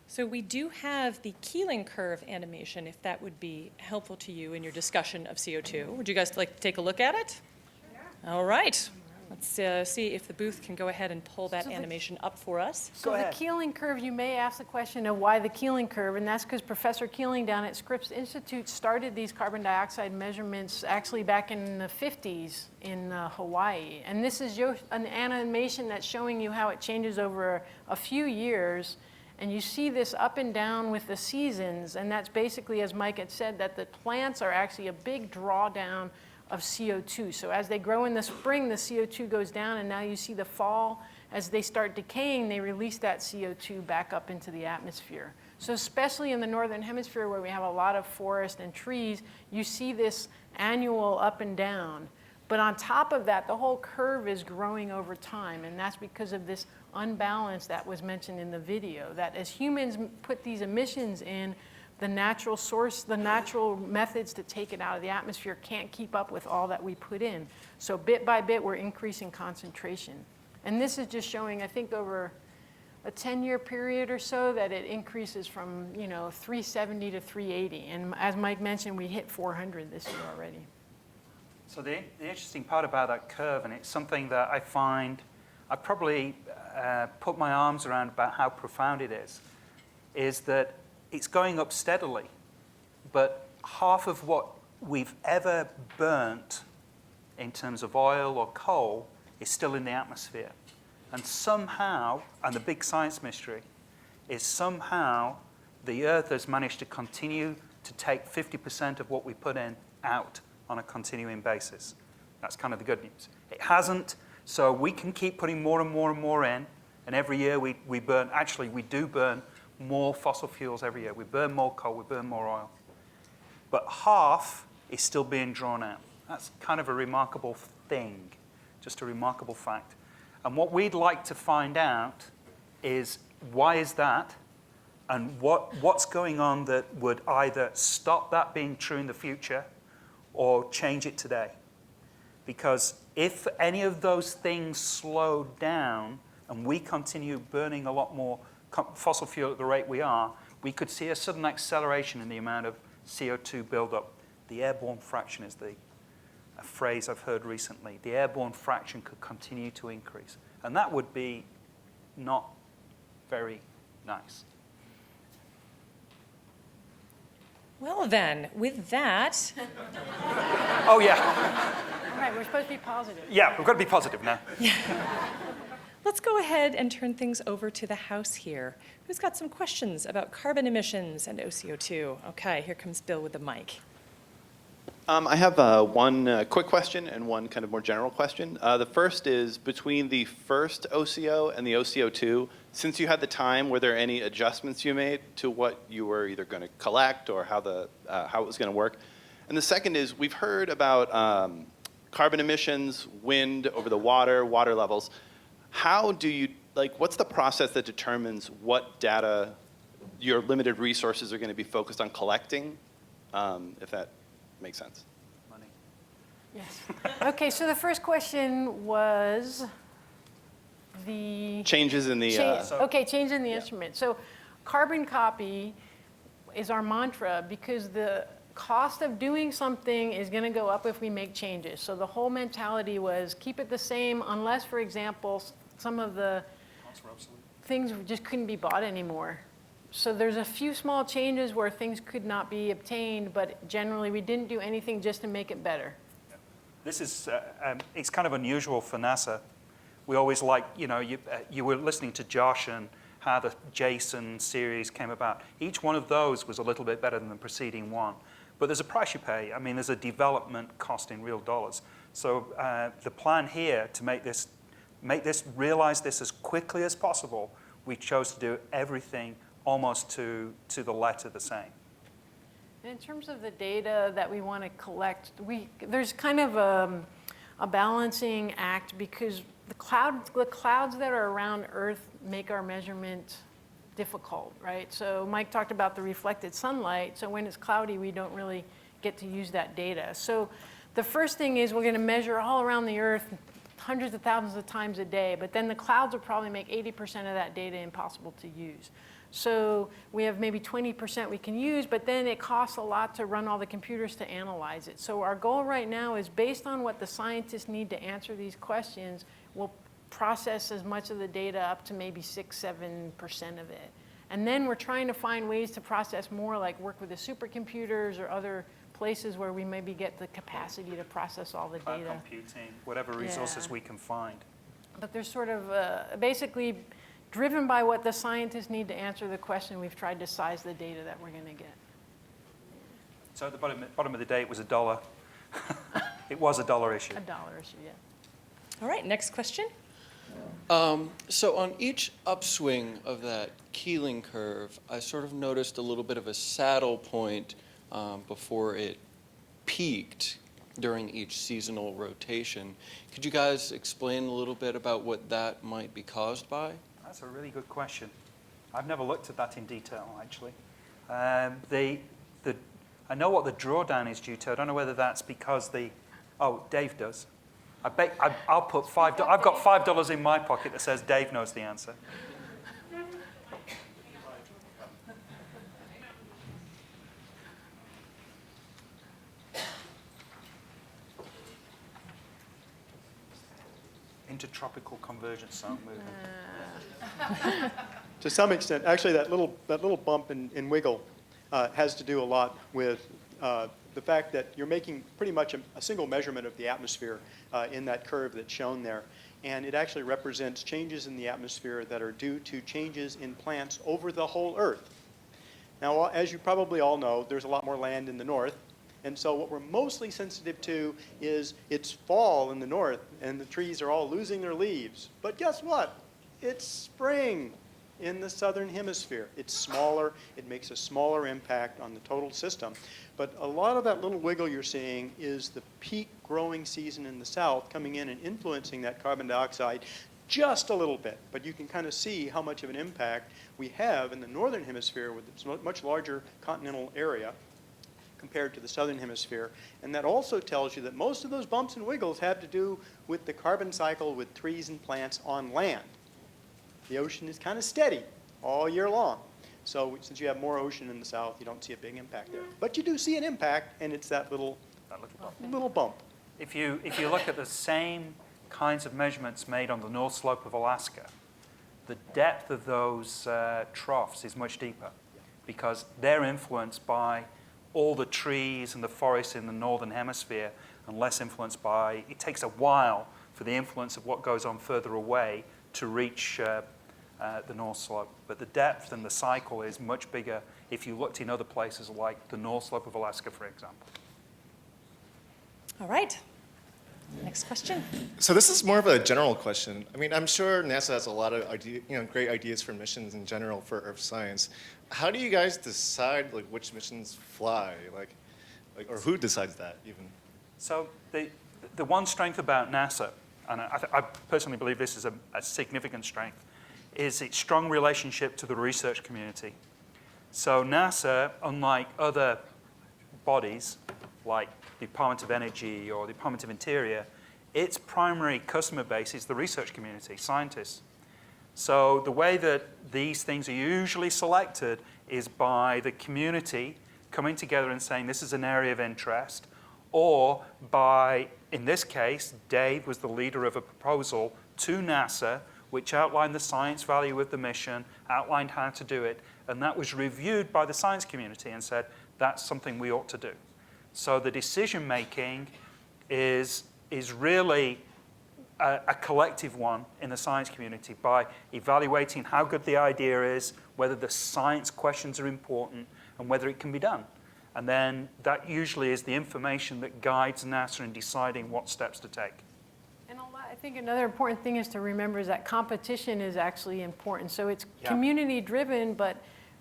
So we do have the Keeling curve animation, if that would be helpful to you in your discussion of CO2. Would you guys like to take a look at it? Sure. All right. Let's see if the booth can go ahead and pull that animation up for us. So the Keeling curve, you may ask the question of why the Keeling curve, and that's because Professor Keeling down at Scripps Institute started these carbon dioxide measurements actually back in the 50s in Hawaii. And this is an animation that's showing you how it changes over a few years. And you see this up and down with the seasons, and that's basically, as Mike had said, that the plants are actually a big drawdown of CO2. So as they grow in the spring, the CO2 goes down, and now you see the fall. As they start decaying, they release that CO2 back up into the atmosphere. So especially in the northern hemisphere where we have a lot of forest and trees, you see this annual up and down. But on top of that, the whole curve is growing over time, and that's because of this unbalance that was mentioned in the video, that as humans put these emissions in, the natural source, the natural methods to take it out of the atmosphere can't keep up with all that we put in. So bit by bit, we're increasing concentration. And this is just showing, I think, over a 10-year period or so that it increases from 370 to 380. And as Mike mentioned, we hit 400 this year already. So the interesting part about that curve, and it's something that I find, I probably put my arms around about how profound it is that it's going up steadily, but half of what we've ever burnt in terms of oil or coal is still in the atmosphere. And somehow, and the big science mystery, is somehow the Earth has managed to continue to take 50% of what we put in out on a continuing basis. That's kind of the good news. It hasn't, so we can keep putting more and more and more in, and every year we burn, actually we do burn more fossil fuels every year. We burn more coal, we burn more oil. But half is still being drawn out. That's kind of a remarkable thing, just a remarkable fact. And what we'd like to find out is why is that, and what's going on that would either stop that being true in the future or change it today. Because if any of those things slow down and we continue burning a lot more fossil fuel at the rate we are, we could see a sudden acceleration in the amount of CO2 buildup. The airborne fraction is a phrase I've heard recently. The airborne fraction could continue to increase. And that would be not very nice. Well then, with that. Oh, yeah. All right, we're supposed to be positive. Yeah, we've got to be positive now. Let's go ahead and turn things over to the House here. Who's got some questions about carbon emissions and OCO2? Okay, here comes Bill with the mic. I have one quick question and one kind of more general question. The first is, between the first OCO and the OCO2, since you had the time, were there any adjustments you made to what you were either going to collect or how it was going to work? And the second is, we've heard about carbon emissions, wind over the water levels. How do you, what's the process that determines what data your limited resources are going to be focused on collecting, if that makes sense? Money. Yes. Okay, so the first question was the changes in the change in the instrument. So carbon copy is our mantra because the cost of doing something is going to go up if we make changes. So the whole mentality was keep it the same unless, for example, some of the things just couldn't be bought anymore. So there's a few small changes where things could not be obtained, but generally we didn't do anything just to make it better. This is, it's kind of unusual for NASA. We always like, you were listening to Josh and how the JSON series came about. Each one of those was a little bit better than the preceding one. But there's a price you pay. I mean, there's a development cost in real dollars. So the plan here to realize this as quickly as possible, we chose to do everything almost to the letter the same. In terms of the data that we want to collect, there's kind of a balancing act because the clouds that are around Earth make our measurement difficult, right? So Mike talked about the reflected sunlight. So when it's cloudy, we don't really get to use that data. So the first thing is we're going to measure all around the Earth hundreds of thousands of times a day, but then the clouds will probably make 80% of that data impossible to use. So we have maybe 20% we can use, but then it costs a lot to run all the computers to analyze it. So our goal right now is based on what the scientists need to answer these questions, we'll process as much of the data up to maybe 6-7% of it. And then we're trying to find ways to process more, like work with the supercomputers or other places where we maybe get the capacity to process all the Cloud data. computing, whatever resources we can find. But there's sort of basically driven by what the scientists need to answer the question, we've tried to size the data that we're going to get. So at the bottom of the day, it was $1. It was $1 issue. $1 issue, yeah. All right, next question. So on each upswing of that Keeling curve, I sort of noticed a little bit of a saddle point before it peaked during each seasonal rotation. Could you guys explain a little bit about what that might be caused by? That's a really good question. I've never looked at that in detail, actually. I know what the drawdown is due to. I don't know whether that's because Dave does. I'll put $5. I've got $5 in my pocket that says Dave knows the answer. Intertropical convergence zone movement. To some extent, actually, that little bump in wiggle has to do a lot with the fact that you're making pretty much a single measurement of the atmosphere in that curve that's shown there. And it actually represents changes in the atmosphere that are due to changes in plants over the whole Earth. Now, as you probably all know, there's a lot more land in the north. And so what we're mostly sensitive to is it's fall in the north, and the trees are all losing their leaves. But guess what? It's spring in the southern hemisphere. It's smaller. It makes a smaller impact on the total system. But a lot of that little wiggle you're seeing is the peak growing season in the south coming in and influencing that carbon dioxide just a little bit. But you can kind of see how much of an impact we have in the northern hemisphere with its much larger continental area compared to the southern hemisphere. And that also tells you that most of those bumps and wiggles have to do with the carbon cycle with trees and plants on land. The ocean is kind of steady all year long. So since you have more ocean in the south, you don't see a big impact there. But you do see an impact, and it's that little bump. If you look at the same kinds of measurements made on the north slope of Alaska, the depth of those troughs is much deeper because they're influenced by all the trees and the forests in the northern hemisphere and less influenced by, it takes a while for the influence of what goes on further away to reach the north slope. But the depth and the cycle is much bigger if you looked in other places like the north slope of Alaska, for example. All right. Next question. So this is more of a general question. I mean, I'm sure NASA has a lot of great ideas for missions in general for Earth science. How do you guys decide which missions fly, or who decides that even? So the one strength about NASA, and I personally believe this is a significant strength, is its strong relationship to the research community. So NASA, unlike other bodies like the Department of Energy or the Department of Interior, its primary customer base is the research community, scientists. So the way that these things are usually selected is by the community coming together and saying this is an area of interest, or by, in this case, Dave was the leader of a proposal to NASA which outlined the science value of the mission, outlined how to do it, and that was reviewed by the science community and said that's something we ought to do. So the decision making is really a collective one in the science community by evaluating how good the idea is, whether the science questions are important, and whether it can be done. And then that usually is the information that guides NASA in deciding what steps to take. And I think another important thing is to remember is that competition is actually important. So it's Yeah. community driven, but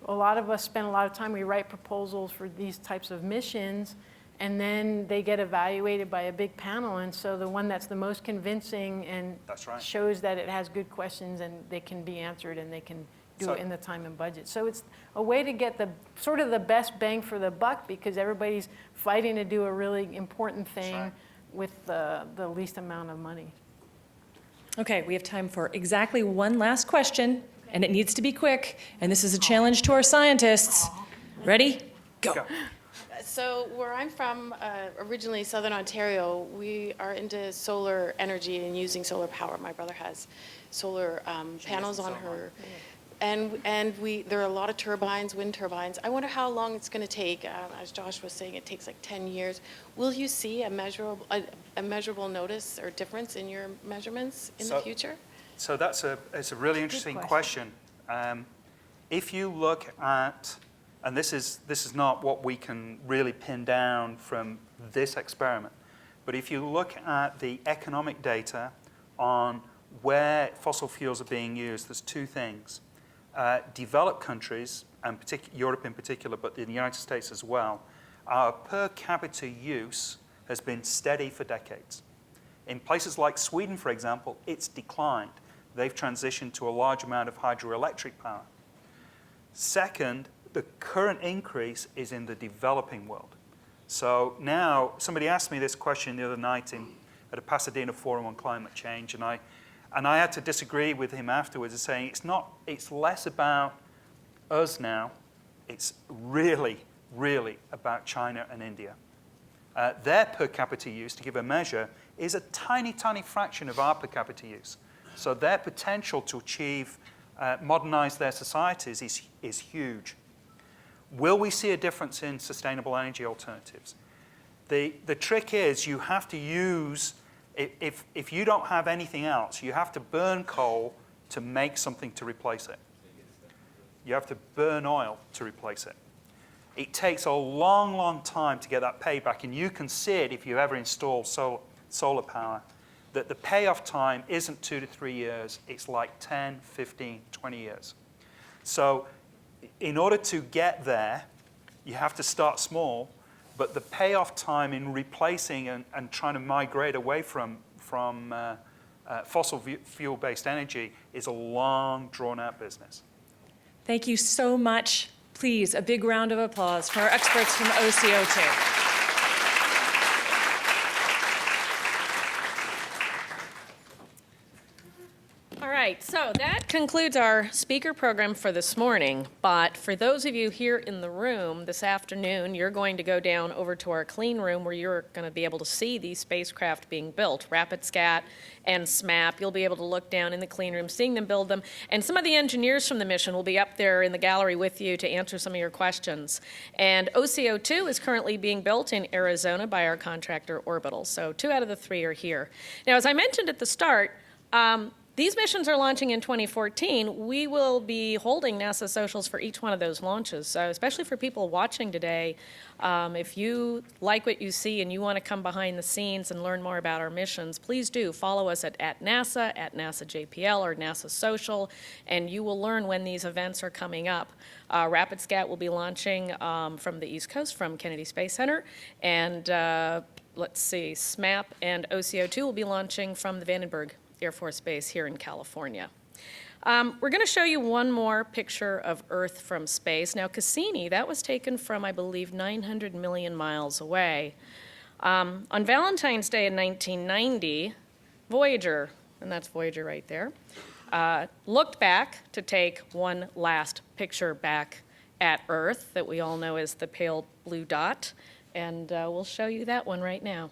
a lot of us spend a lot of time, we write proposals for these types of missions, and then they get evaluated by a big panel. And so the one that's the most convincing and That's right. shows that it has good questions and they can be answered and they can do So- it in the time and budget. So it's a way to get the sort of the best bang for the buck, because everybody's fighting to do a really important thing right. with the least amount of money. Okay, we have time for exactly one last question, and it needs to be quick, and this is a challenge to our scientists. Ready? Go. So where I'm from, originally Southern Ontario, we are into solar energy and using solar power. My brother has solar panels on her. And there are a lot of turbines, wind turbines. I wonder how long it's going to take. As Josh was saying, it takes like 10 years. Will you see a measurable notice or difference in your measurements in the future? So it's a really interesting question. If you look at, and this is not what we can really pin down from this experiment, but if you look at the economic data on where fossil fuels are being used, there's two things. Developed countries, and Europe in particular, but in the United States as well, our per capita use has been steady for decades. In places like Sweden, for example, it's declined. They've transitioned to a large amount of hydroelectric power. Second, the current increase is in the developing world. So now, somebody asked me this question the other night at a Pasadena Forum on Climate Change, and I had to disagree with him afterwards, saying it's less about us now, it's really, really about China and India. Their per capita use, to give a measure, is a tiny, tiny fraction of our per capita use. So their potential to achieve, modernize their societies is huge. Will we see a difference in sustainable energy alternatives? The trick is you have to use, if you don't have anything else, you have to burn coal to make something to replace it. You have to burn oil to replace it. It takes a long, long time to get that payback, and you can see it if you ever install solar power, that the payoff time isn't 2 to 3 years, it's like 10, 15, 20 years. So in order to get there, you have to start small, but the payoff time in replacing and trying to migrate away from fossil fuel-based energy is a long, drawn-out business. Thank you so much. Please, a big round of applause for our experts from OCO2. All right, so that concludes our speaker program for this morning. But for those of you here in the room this afternoon, you're going to go down over to our clean room where you're going to be able to see these spacecraft being built, RapidScat and SMAP. You'll be able to look down in the clean room, seeing them build them. And some of the engineers from the mission will be up there in the gallery with you to answer some of your questions. And OCO2 is currently being built in Arizona by our contractor Orbital. So 2 out of the 3 are here. Now, as I mentioned at the start, these missions are launching in 2014. We will be holding NASA socials for each one of those launches. So especially for people watching today, if you like what you see and you want to come behind the scenes and learn more about our missions, please do follow us at NASA, at NASA JPL, or NASA Social, and you will learn when these events are coming up. RapidScat will be launching from the East Coast, from Kennedy Space Center, and let's see, SMAP and OCO2 will be launching from the Vandenberg Air Force Base here in California. We're going to show you one more picture of Earth from space. Now, Cassini, that was taken from, I believe, 900 million miles away. On Valentine's Day in 1990, Voyager, and that's Voyager right there, looked back to take one last picture back at Earth that we all know as the pale blue dot, and we'll show you that one right now.